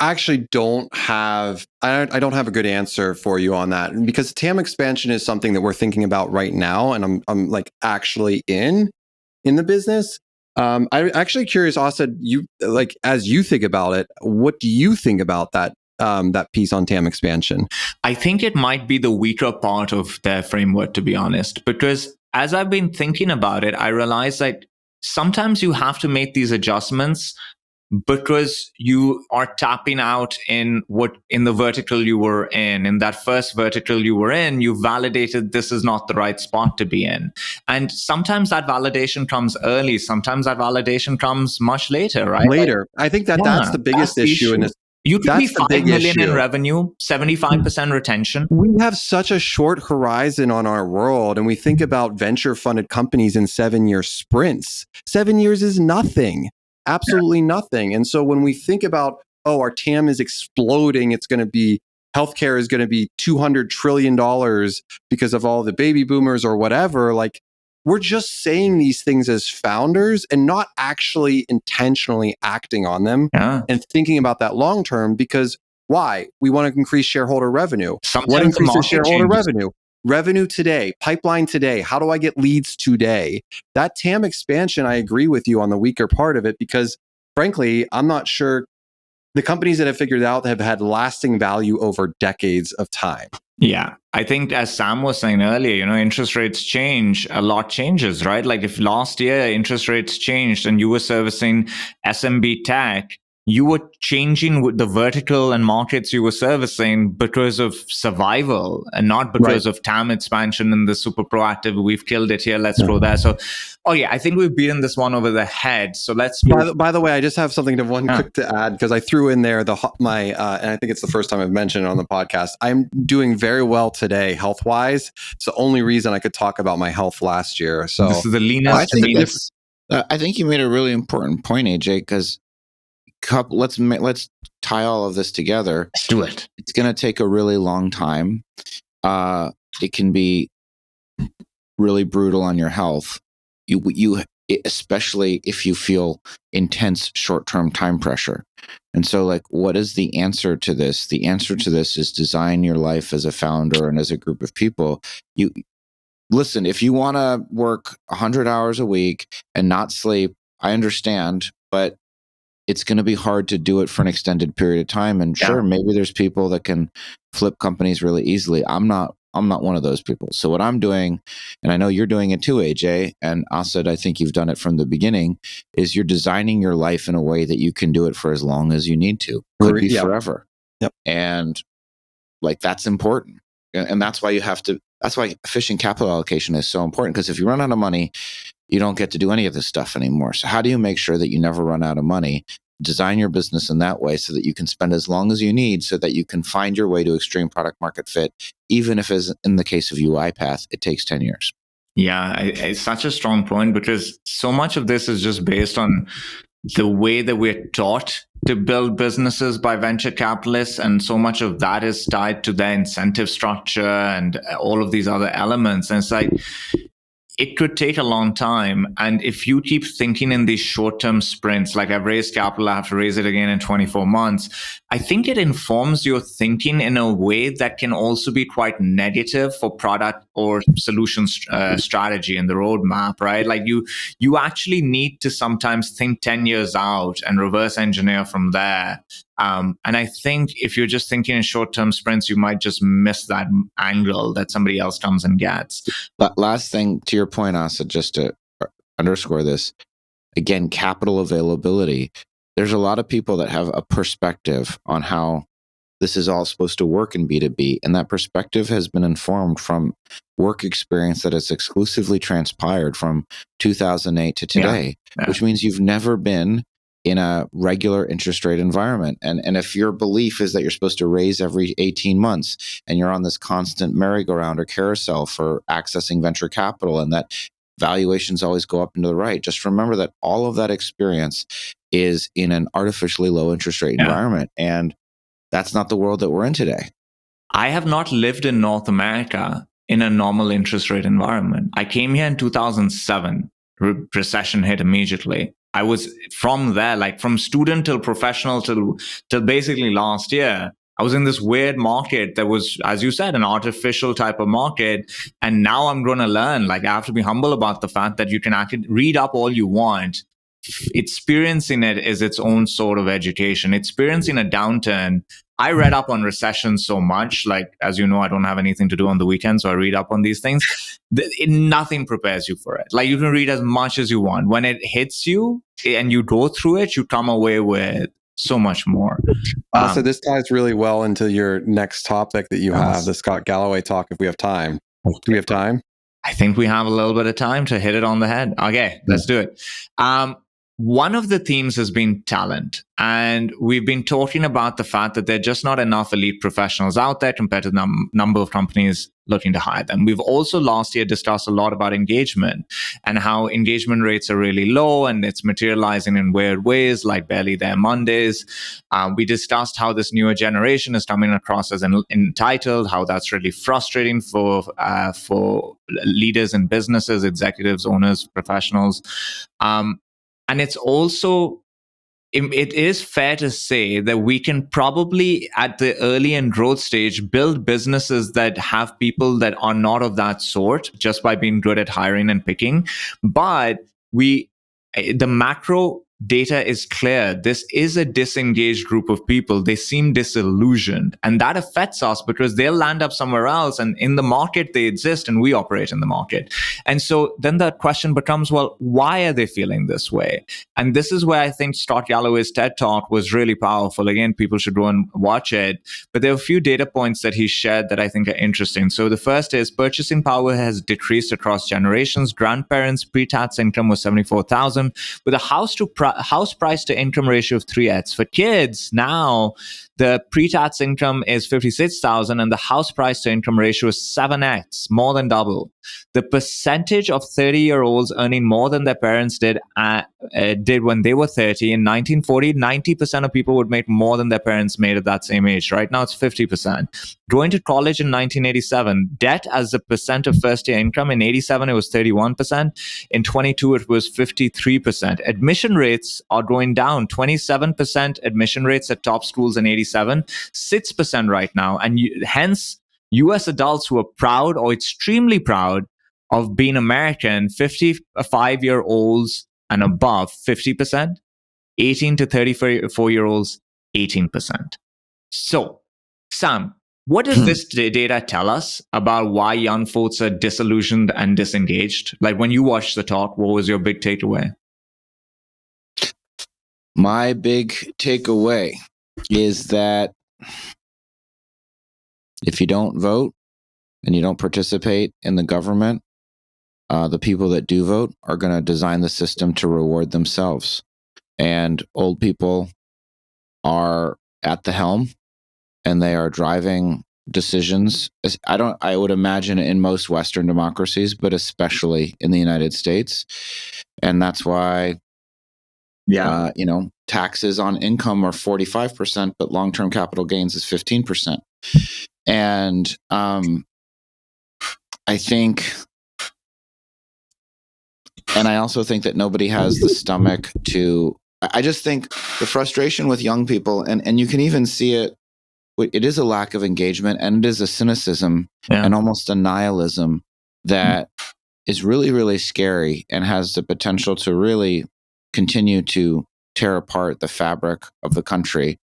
I actually don't have a good answer for you on that, because TAM expansion is something that we're thinking about right now, and I'm like actually in the business. I'm actually curious, Asad, as you think about it, what do you think about that that piece on TAM expansion? I think it might be the weaker part of their framework, to be honest, because as I've been thinking about it, I realized that sometimes you have to make these adjustments because you are tapping out in the vertical you were in that first vertical you were in. You validated this is not the right spot to be in, and sometimes that validation comes early, sometimes that validation comes much later, right? Later. I think that's the biggest issue in this. You could be That's the 5 big million in issue. revenue, 75% retention. We have such a short horizon on our world, and we think about venture funded companies in 7-year sprints. 7 years is nothing, absolutely nothing. And so when we think about, our TAM is exploding, healthcare is going to be $200 trillion because of all the baby boomers or whatever, like, we're just saying these things as founders and not actually intentionally acting on them and thinking about that long term. Because why? We want to increase shareholder revenue. Sometimes what increases shareholder changes. revenue? Revenue today, pipeline today. How do I get leads today? That TAM expansion, I agree with you on the weaker part of it, because frankly, I'm not sure the companies that have figured it out have had lasting value over decades of time. Yeah. I think as Sam was saying earlier, interest rates change, a lot changes, right? Like if last year interest rates changed and you were servicing SMB tech, you were changing with the vertical and markets you were servicing because of survival and not because of TAM expansion and the super proactive, we've killed it here, let's go there. So, I think we've beaten this one over the head. So let's By the way, I just have something quick to add, because I threw in there and I think it's the first time I've mentioned it on the podcast. I'm doing very well today, health-wise. It's the only reason I could talk about my health last year. So this is the leanest. I think you made a really important point, AJ, because let's tie all of this together. Let's do it. It's going to take a really long time. It can be really brutal on your health. You especially if you feel intense short-term time pressure. And so, like, what is the answer to this? The answer to this is design your life as a founder and as a group of people. Listen, if you want to work 100 hours a week and not sleep, I understand, but it's going to be hard to do it for an extended period of time. And sure, maybe there's people that can flip companies really easily. I'm not one of those people. So what I'm doing, and I know you're doing it too, AJ, and Asad, I think you've done it from the beginning, is you're designing your life in a way that you can do it for as long as you need to. Could be forever. Yep. And like, that's important. And that's why that's why efficient capital allocation is so important, because if you run out of money, you don't get to do any of this stuff anymore. So how do you make sure that you never run out of money? Design your business in that way so that you can spend as long as you need, so that you can find your way to extreme product market fit, even if, as in the case of UiPath, it takes 10 years. Yeah, it's such a strong point, because so much of this is just based on the way that we're taught to build businesses by venture capitalists. And so much of that is tied to their incentive structure and all of these other elements. And it's like, it could take a long time. And if you keep thinking in these short-term sprints, like I've raised capital, I have to raise it again in 24 months, I think it informs your thinking in a way that can also be quite negative for product or solution strategy in the roadmap, right? Like you actually need to sometimes think 10 years out and reverse engineer from there. And I think if you're just thinking in short-term sprints, you might just miss that angle that somebody else comes and gets. But last thing, to your point, Asad, just to underscore this, again, capital availability. There's a lot of people that have a perspective on how this is all supposed to work in B2B. And that perspective has been informed from work experience that has exclusively transpired from 2008 to today, which means you've never been in a regular interest rate environment. And if your belief is that you're supposed to raise every 18 months and you're on this constant merry-go-round or carousel for accessing venture capital, and that valuations always go up and to the right, just remember that all of that experience is in an artificially low interest rate environment. And that's not the world that we're in today. I have not lived in North America in a normal interest rate environment. I came here in 2007. Recession hit immediately. I was from there, like from student till professional till basically last year. I was in this weird market that was, as you said, an artificial type of market. And now I'm going to learn, like I have to be humble about the fact that you can actually read up all you want. Experiencing it is its own sort of education. Experiencing a downturn, I read up on recession so much. Like, as you know, I don't have anything to do on the weekend, so I read up on these things. Nothing prepares you for it. Like, you can read as much as you want. When it hits you and you go through it, you come away with so much more. So this ties really well into your next topic that you have, the Scott Galloway talk, if we have time. Do we have time? I think we have a little bit of time to hit it on the head. Okay, let's do it. One of the themes has been talent. And we've been talking about the fact that there are just not enough elite professionals out there compared to the number of companies looking to hire them. We've also last year discussed a lot about engagement and how engagement rates are really low and it's materializing in weird ways, like barely there Mondays. We discussed how this newer generation is coming across as entitled, how that's really frustrating for leaders in businesses, executives, owners, professionals. And it's also, it is fair to say that we can probably, at the early and growth stage, build businesses that have people that are not of that sort just by being good at hiring and picking. But the macro data is clear. This is a disengaged group of people. They seem disillusioned. And that affects us because they'll land up somewhere else. And in the market, they exist and we operate in the market. And so then the question becomes, well, why are they feeling this way? And this is where I think Scott Galloway's TED Talk was really powerful. Again, people should go and watch it. But there are a few data points that he shared that I think are interesting. So the first is purchasing power has decreased across generations. Grandparents' pre-tax income was $74,000 with a house price to income ratio of 3x. For kids, now the pre-tax income is $56,000 and the house price to income ratio is 7x, more than double. The percentage of 30-year-olds earning more than their parents did when they were 30 in 1940, 90% of people would make more than their parents made at that same age. Right now, it's 50%. Going to college in 1987, debt as a percent of first-year income in 87, it was 31%. In 22, it was 53%. Admission rates are going down. 27% admission rates at top schools in 87, 6% right now. And hence, US adults who are proud or extremely proud of being American, 55-year-olds and above, 50%, 18 to 34-year-olds, 18%. So, Sam, what does this data tell us about why young folks are disillusioned and disengaged? Like, when you watched the talk, what was your big takeaway? My big takeaway is that if you don't vote and you don't participate in the government, the people that do vote are going to design the system to reward themselves. And old people are at the helm and they are driving decisions. I would imagine in most Western democracies, but especially in the United States. And that's why, taxes on income are 45%, but long-term capital gains is 15%. And I also think that nobody has the stomach to. I just think the frustration with young people, and you can even see it. It is a lack of engagement, and it is a cynicism and almost a nihilism that is really, really scary and has the potential to really continue to tear apart the fabric of the country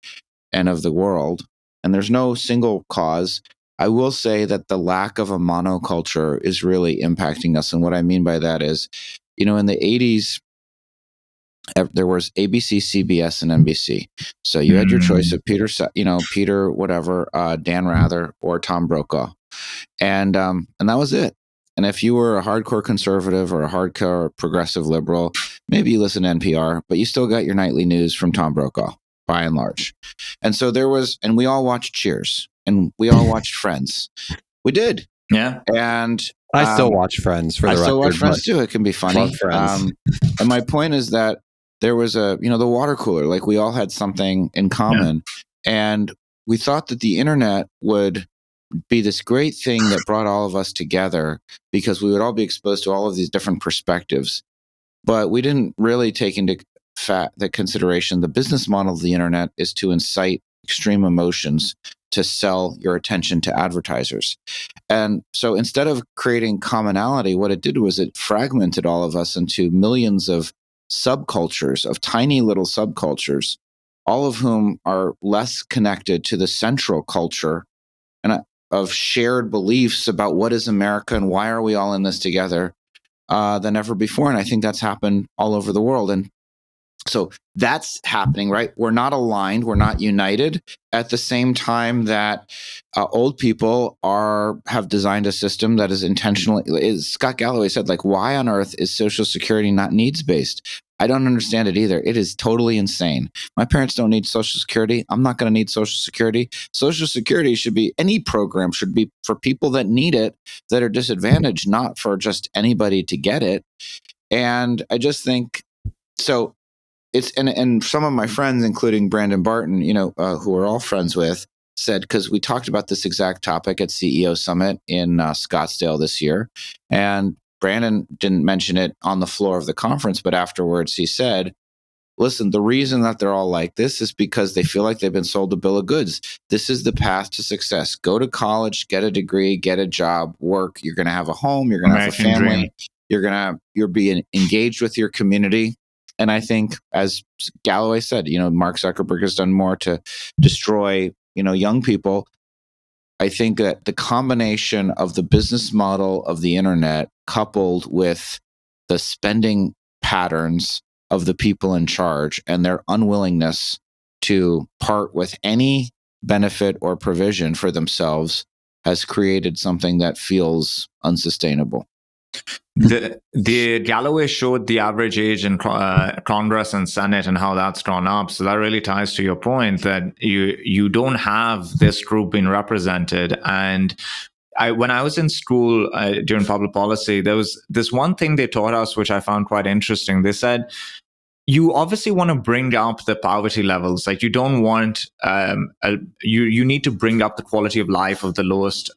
and of the world. And there's no single cause. I will say that the lack of a monoculture is really impacting us. And what I mean by that is, in the 80s, there was ABC, CBS, and NBC. So you had your choice of Peter, whatever, Dan Rather, or Tom Brokaw. And that was it. And if you were a hardcore conservative or a hardcore progressive liberal, maybe you listen to NPR, but you still got your nightly news from Tom Brokaw, by and large. And so and we all watched Cheers, and we all watched Friends. We did. Yeah. And I still watch Friends for the record. I still watch Friends too. It can be funny. Love Friends. And my point is that there was the water cooler, like we all had something in common. And we thought that the internet would be this great thing that brought all of us together because we would all be exposed to all of these different perspectives. But we didn't really take into the consideration the business model of the internet is to incite extreme emotions to sell your attention to advertisers. And so instead of creating commonality, what it did was it fragmented all of us into millions of subcultures, of tiny little subcultures all of whom are less connected to the central culture and of shared beliefs about what is America and why are we all in this together than ever before. And I think that's happened all over the world. And so that's happening, right? We're not aligned. We're not united at the same time that old people have designed a system that is intentionally, as Scott Galloway said, like, why on earth is Social Security not needs-based? I don't understand it either. It is totally insane. My parents don't need Social Security. I'm not going to need Social Security. Social Security should be, any program should be for people that need it, that are disadvantaged, not for just anybody to get it. And I just think, so it's, and some of my friends, including Brandon Barton, who we're all friends with, said, because we talked about this exact topic at CEO Summit in Scottsdale this year, and Brandon didn't mention it on the floor of the conference, but afterwards he said, listen, the reason that they're all like this is because they feel like they've been sold a bill of goods. This is the path to success. Go to college, get a degree, get a job, work. You're going to have a home. You're going to have a family. You're being engaged with your community. And I think, as Galloway said, Mark Zuckerberg has done more to destroy, young people. I think that the combination of the business model of the internet coupled with the spending patterns of the people in charge and their unwillingness to part with any benefit or provision for themselves has created something that feels unsustainable. The Galloway showed the average age in Congress and Senate and how that's gone up. So that really ties to your point that you don't have this group being represented. And when I was in school during public policy, there was this one thing they taught us, which I found quite interesting. They said, you obviously want to bring up the poverty levels. Like, you don't want, you need to bring up the quality of life of the lowest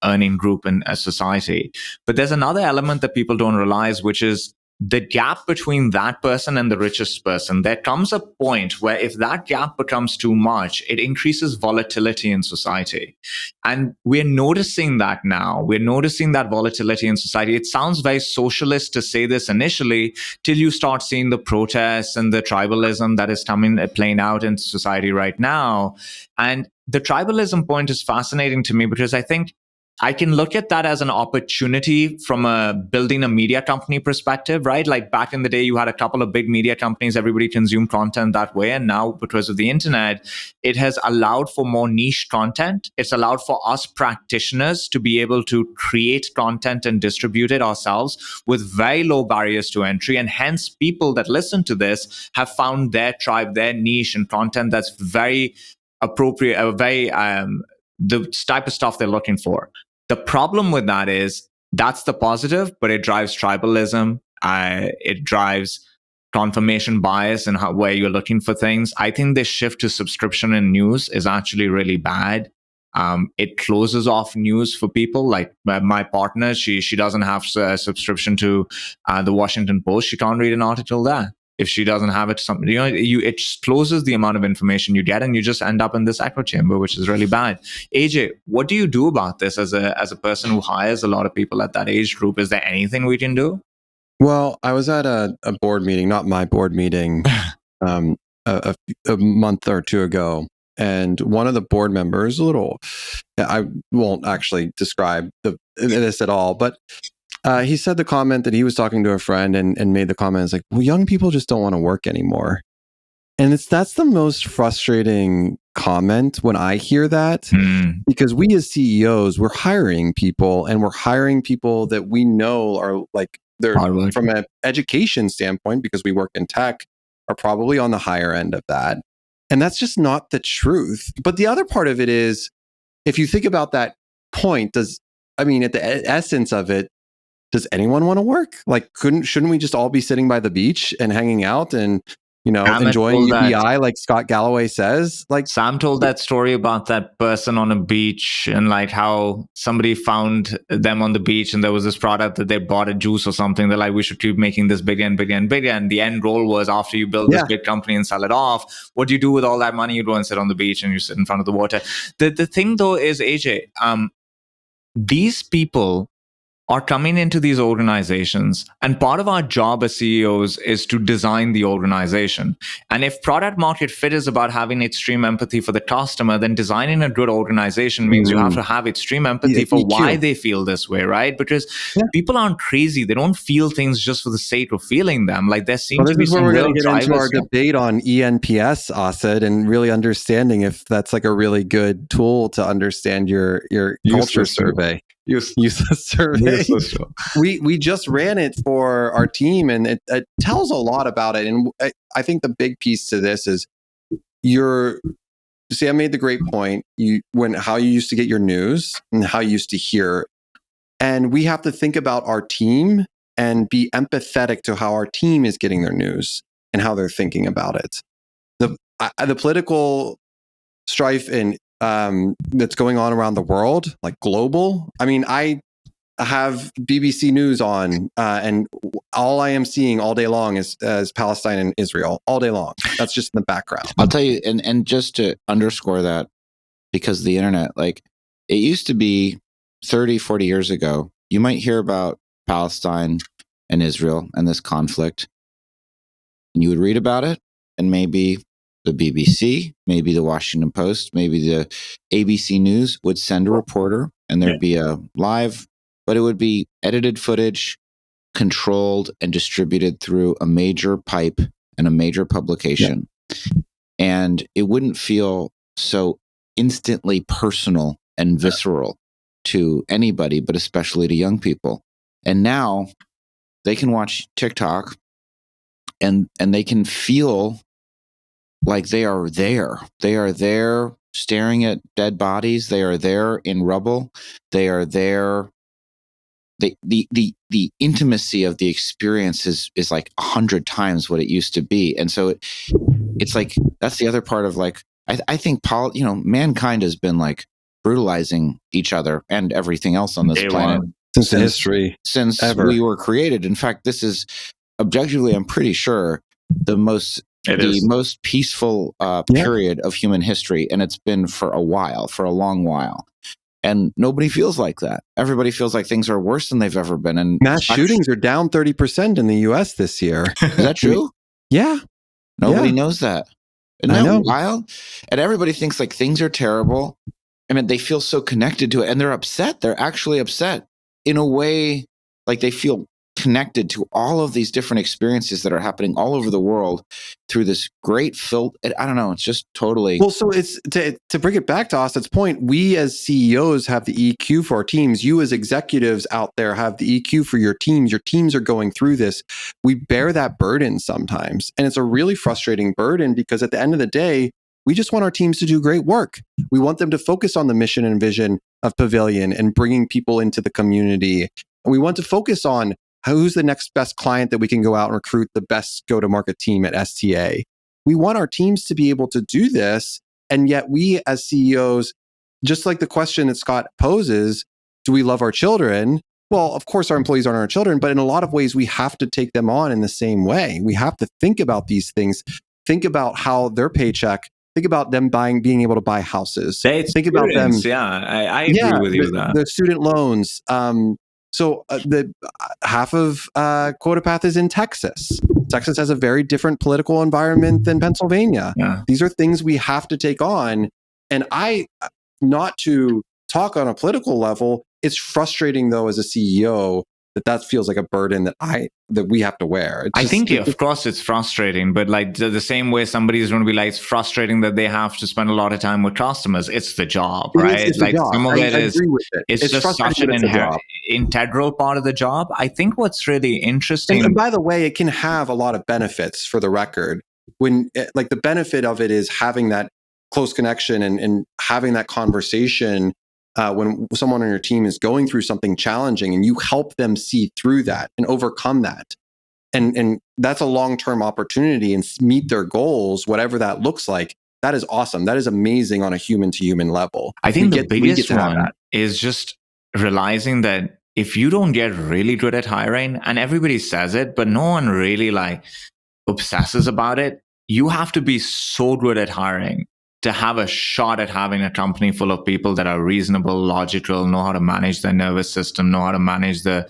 earning group in a society. But there's another element that people don't realize, which is the gap between that person and the richest person. There comes a point where if that gap becomes too much, it increases volatility in society. And we're noticing that now. We're noticing that volatility in society. It sounds very socialist to say this initially, till you start seeing the protests and the tribalism that is playing out in society right now. And the tribalism point is fascinating to me because I think I can look at that as an opportunity from building a media company perspective, right? Like, back in the day, you had a couple of big media companies, everybody consumed content that way. And now, because of the internet, it has allowed for more niche content. It's allowed for us practitioners to be able to create content and distribute it ourselves with very low barriers to entry. And hence, people that listen to this have found their tribe, their niche and content that's very appropriate, the type of stuff they're looking for. The problem with that is that's the positive, but it drives tribalism. It drives confirmation bias and where you're looking for things. I think this shift to subscription in news is actually really bad. It closes off news for people. Like my partner, she doesn't have a subscription to the Washington Post. She can't read an article there. If she doesn't have it, it closes the amount of information you get, and you just end up in this echo chamber, which is really bad. AJ, what do you do about this as a person who hires a lot of people at that age group? Is there anything we can do? Well, I was at a board meeting, not my board meeting, a month or two ago, and one of the board members, I won't actually describe this at all, but he said the comment that he was talking to a friend and made the comments like, well, young people just don't want to work anymore. And that's the most frustrating comment when I hear that, because we as CEOs, we're hiring people, and we're hiring people that we know are like, they're from an education standpoint, because we work in tech, are probably on the higher end of that. And that's just not the truth. But the other part of it is, if you think about that point, at the essence of it, does anyone want to work? Like, shouldn't we just all be sitting by the beach and hanging out and, enjoying UBI, like Scott Galloway says? Like, Sam told that story about that person on a beach, and like how somebody found them on the beach, and there was this product that they bought, a juice or something. They're like, we should keep making this bigger and bigger and bigger. And the end goal was, after you build this big company and sell it off, what do you do with all that money? You go and sit on the beach and you sit in front of the water. The thing though is, AJ, these people are coming into these organizations, and part of our job as CEOs is to design the organization. And if product market fit is about having extreme empathy for the customer, then designing a good organization means you have to have extreme empathy for EQ. why they feel this way, right? Because people aren't crazy. They don't feel things just for the sake of feeling them. Like there seems to be This is where some we're real going to get into our drivers here. debate on ENPS, Asad, and really understanding if that's like a really good tool to understand your culture survey. Useless survey. We just ran it for our team, and it tells a lot about it. And I think the big piece to this is I made the great point. How you used to get your news and how you used to hear, and we have to think about our team and be empathetic to how our team is getting their news and how they're thinking about it. The political strife and that's going on around the world, like global. I mean, I have BBC News on, and all I am seeing all day long is Palestine and Israel all day long. That's just in the background. I'll tell you, and just to underscore that, because the internet, like it used to be 30, 40 years ago, you might hear about Palestine and Israel and this conflict, and you would read about it, and maybe the BBC, maybe the Washington Post, maybe the ABC News would send a reporter, and there'd be a live, but it would be edited footage, controlled and distributed through a major pipe and a major publication. And it wouldn't feel so instantly personal and visceral to anybody, but especially to young people. And now they can watch TikTok and they can feel like they are there. They are there staring at dead bodies. They are there in rubble. They are there. The intimacy of the experience is like 100 times what it used to be. And so it's like, that's the other part of like, I think mankind has been like brutalizing each other and everything else on this planet since history, since we were created. In fact, this is objectively, I'm pretty sure, the most peaceful period of human history, and it's been for a long while. And nobody feels like that. Everybody feels like things are worse than they've ever been. And mass shootings are down 30% in the US this year. Is that true? Yeah. Nobody knows that. Isn't that wild? And everybody thinks like things are terrible. I mean, they feel so connected to it, and they're upset. They're actually upset in a way, like they feel connected to all of these different experiences that are happening all over the world through this great filter. I don't know. It's just totally. Well, so it's to bring it back to Asad's point, we as CEOs have the EQ for our teams. You as executives out there have the EQ for your teams. Your teams are going through this. We bear that burden sometimes. And it's a really frustrating burden because at the end of the day, we just want our teams to do great work. We want them to focus on the mission and vision of Pavilion and bringing people into the community. And we want to focus on who's the next best client that we can go out and recruit the best go-to-market team at STA. We want our teams to be able to do this. And yet we as CEOs, just like the question that Scott poses, do we love our children? Well, of course, our employees aren't our children, but in a lot of ways, we have to take them on in the same way. We have to think about these things, think about how their paycheck, think about them being able to buy houses. Think about them. Yeah, I agree with you with that. The student loans. So the half of Quota Path is in Texas. Texas has a very different political environment than Pennsylvania. Yeah. These are things we have to take on. And not to talk on a political level, it's frustrating though as a CEO that feels like a burden that we have to wear. I think, of course, it's frustrating, but like the same way somebody is going to be like, it's frustrating that they have to spend a lot of time with customers. It's the job, right? It's like job. some of it is, it's just such an integral part of the job. I think what's really interesting. And by the way, it can have a lot of benefits for the record. When like the benefit of it is having that close connection and having that conversation when someone on your team is going through something challenging and you help them see through that and overcome that. And that's a long-term opportunity and meet their goals, whatever that looks like. That is awesome. That is amazing on a human-to-human level. I think the biggest one is just realizing that if you don't get really good at hiring, and everybody says it, but no one really like obsesses about it, you have to be so good at hiring to have a shot at having a company full of people that are reasonable, logical, know how to manage their nervous system, know how to manage the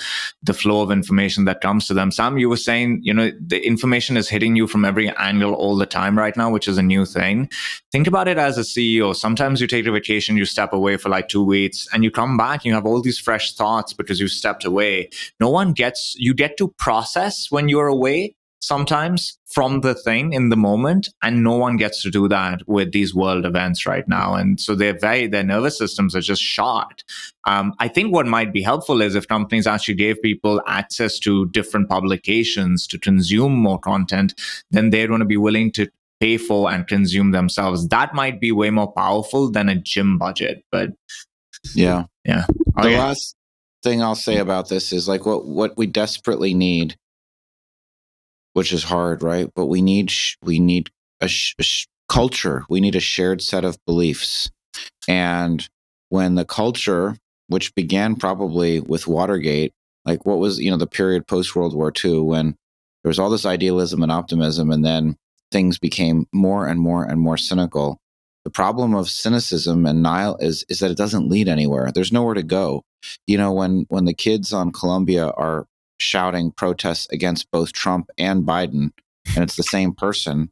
flow of information that comes to them. Sam, you were saying, the information is hitting you from every angle all the time right now, which is a new thing. Think about it as a CEO. Sometimes you take a vacation, you step away for like 2 weeks, and you come back, you have all these fresh thoughts because you stepped away. You get to process when you're away sometimes from the thing in the moment, and no one gets to do that with these world events right now. And so their nervous systems are just shot. I think what might be helpful is if companies actually gave people access to different publications to consume more content, then they're going to be willing to pay for and consume themselves. That might be way more powerful than a gym budget. But yeah. The last thing I'll say about this is like what we desperately need, which is hard, right? But we need a culture. We need a shared set of beliefs. And when the culture, which began probably with Watergate, like what was, the period post World War II, when there was all this idealism and optimism, and then things became more and more and more cynical. The problem of cynicism and nihil is that it doesn't lead anywhere. There's nowhere to go. When the kids on Columbia are shouting protests against both Trump and Biden, and it's the same person,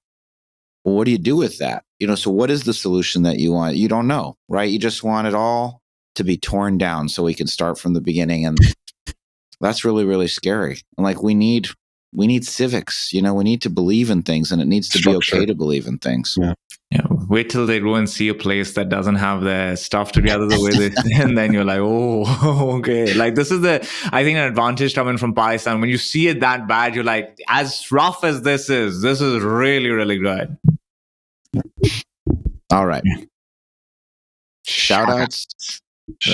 well, what do you do with that? So what is the solution that you want? You don't know, right? You just want it all to be torn down so we can start from the beginning. And that's really, really scary. And like, we need civics, we need to believe in things, and it needs to be okay to believe in things. Yeah. Wait till they go and see a place that doesn't have their stuff together the way they, and then you're like, oh, okay. Like, this is I think, an advantage coming from Pakistan. When you see it that bad, you're like, as rough as this is really, really good. All right. Shout outs,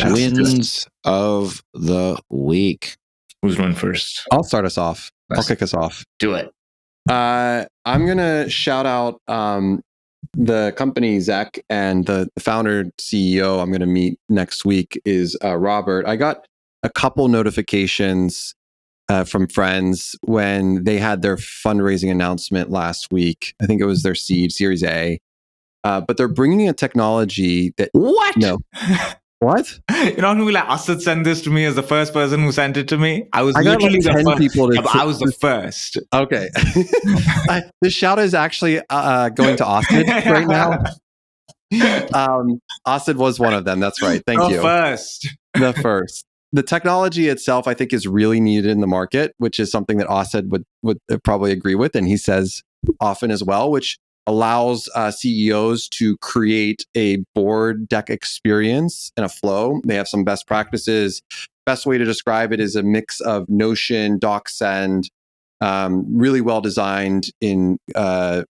wins of the week. Who's going first? I'll start us off. I'll kick us off. Do it. I'm going to shout out the company, Zach, and the founder, CEO I'm going to meet next week is Robert. I got a couple notifications from friends when they had their fundraising announcement last week. I think it was their Series A. But they're bringing a technology that... What? No. What? You're not going to be like, Asad sent this to me as the first person who sent it to me. I was literally like 10 the first. people. I was the first. Okay. The shout is actually going to Asad right now. Asad was one of them. That's right. Thank you. The first. The technology itself, I think, is really needed in the market, which is something that Asad would probably agree with, and he says often as well, which allows CEOs to create a board deck experience and a flow. They have some best practices. Best way to describe it is a mix of Notion, DocSend, really well designed in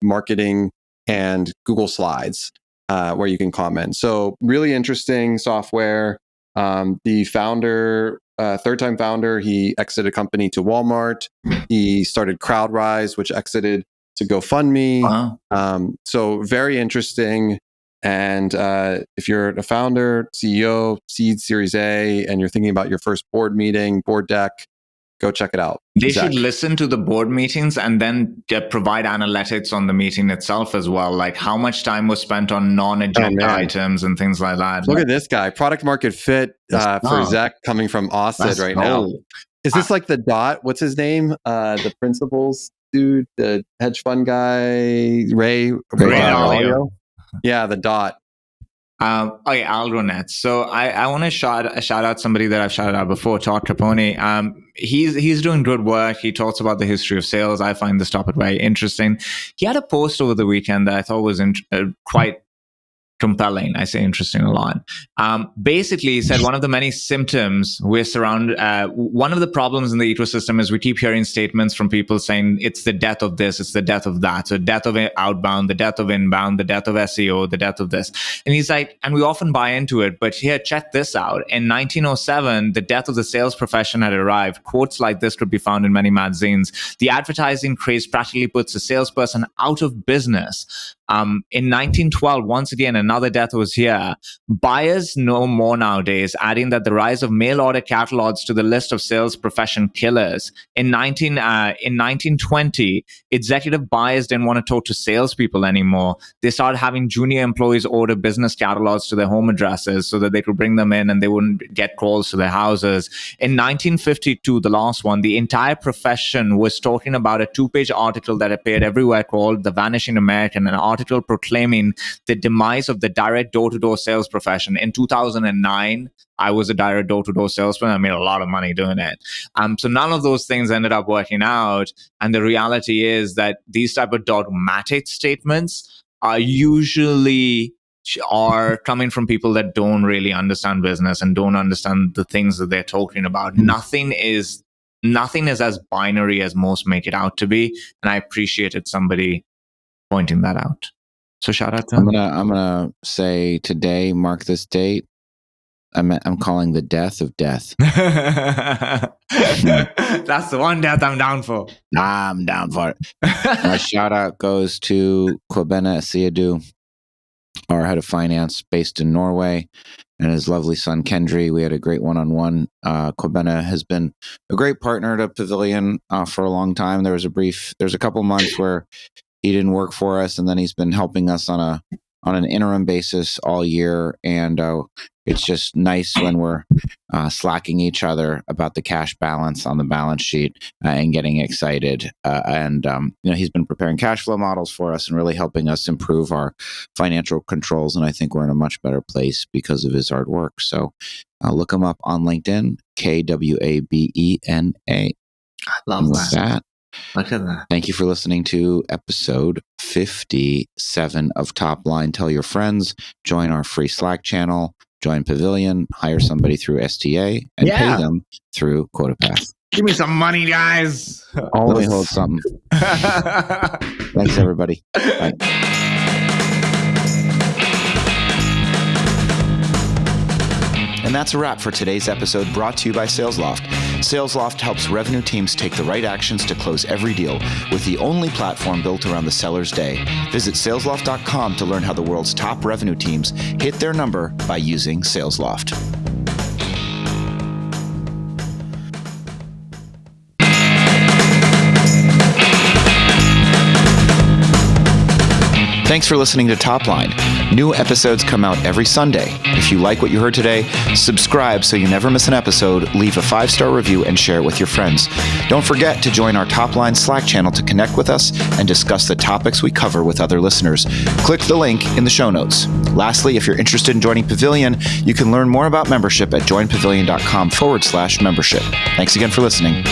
marketing, and Google Slides, where you can comment. So really interesting software. The founder, third-time founder, he exited a company to Walmart. He started CrowdRise, which exited to GoFundMe. Wow. So very interesting. And if you're a founder, CEO, seed, Series A, and you're thinking about your first board meeting, board deck, go check it out. They should listen to the board meetings and then provide analytics on the meeting itself as well. Like how much time was spent on non-agenda items and things like that. Look at this guy. Product market fit for Zach coming from Asad right now. Is this like the dot? What's his name? The principals dude, the hedge fund guy, Ray Dalio. Yeah, the dot. Okay, Aldronet. So I want to shout out somebody that I've shouted out before, Todd Capone. He's doing good work. He talks about the history of sales. I find this topic very interesting. He had a post over the weekend that I thought was quite compelling. I say interesting a lot. Basically, he said one of the many symptoms we're surrounded, one of the problems in the ecosystem is we keep hearing statements from people saying it's the death of this, it's the death of that. So death of outbound, the death of inbound, the death of SEO, the death of this. And he's like, and we often buy into it, but here, check this out. In 1907, the death of the sales profession had arrived. Quotes like this could be found in many magazines. The advertising craze practically puts a salesperson out of business. In 1912, once again, another death was here. Buyers know more nowadays, adding that the rise of mail order catalogs to the list of sales profession killers. In 1920, executive buyers didn't want to talk to salespeople anymore. They started having junior employees order business catalogs to their home addresses so that they could bring them in and they wouldn't get calls to their houses. In 1952, the last one, the entire profession was talking about a 2-page article that appeared everywhere called The Vanishing American, an article proclaiming the demise of the direct door-to-door sales profession. In 2009, I was a direct door-to-door salesman. I made a lot of money doing it. So none of those things ended up working out. And the reality is that these type of dogmatic statements are usually coming from people that don't really understand business and don't understand the things that they're talking about. Nothing is as binary as most make it out to be. And I appreciated somebody pointing that out. So shout out to I'm gonna say today, mark this date. I'm calling the death of death. That's the one death I'm down for. I'm down for it. My shout out goes to Kwabena Asiadu, our head of finance based in Norway, and his lovely son Kendry. We had a great one-on-one. Kwabena has been a great partner to Pavilion for a long time. There's a couple months where he didn't work for us, and then he's been helping us on an interim basis all year. And it's just nice when we're slacking each other about the cash balance on the balance sheet and getting excited. He's been preparing cash flow models for us and really helping us improve our financial controls. And I think we're in a much better place because of his hard work. So look him up on LinkedIn, Kwabena. I love that. Look at that. Thank you for listening to episode 57 of Topline. Tell your friends, join our free Slack channel, join Pavilion, hire somebody through STA, and pay them through QuotaPath. Give me some money, guys. Let me hold something. Thanks, everybody. Bye. And that's a wrap for today's episode, brought to you by SalesLoft. SalesLoft helps revenue teams take the right actions to close every deal with the only platform built around the seller's day. Visit salesloft.com to learn how the world's top revenue teams hit their number by using SalesLoft. Thanks for listening to Topline. New episodes come out every Sunday. If you like what you heard today, subscribe so you never miss an episode, leave a 5-star review, and share it with your friends. Don't forget to join our Topline Slack channel to connect with us and discuss the topics we cover with other listeners. Click the link in the show notes. Lastly, if you're interested in joining Pavilion, you can learn more about membership at joinpavilion.com/membership. Thanks again for listening.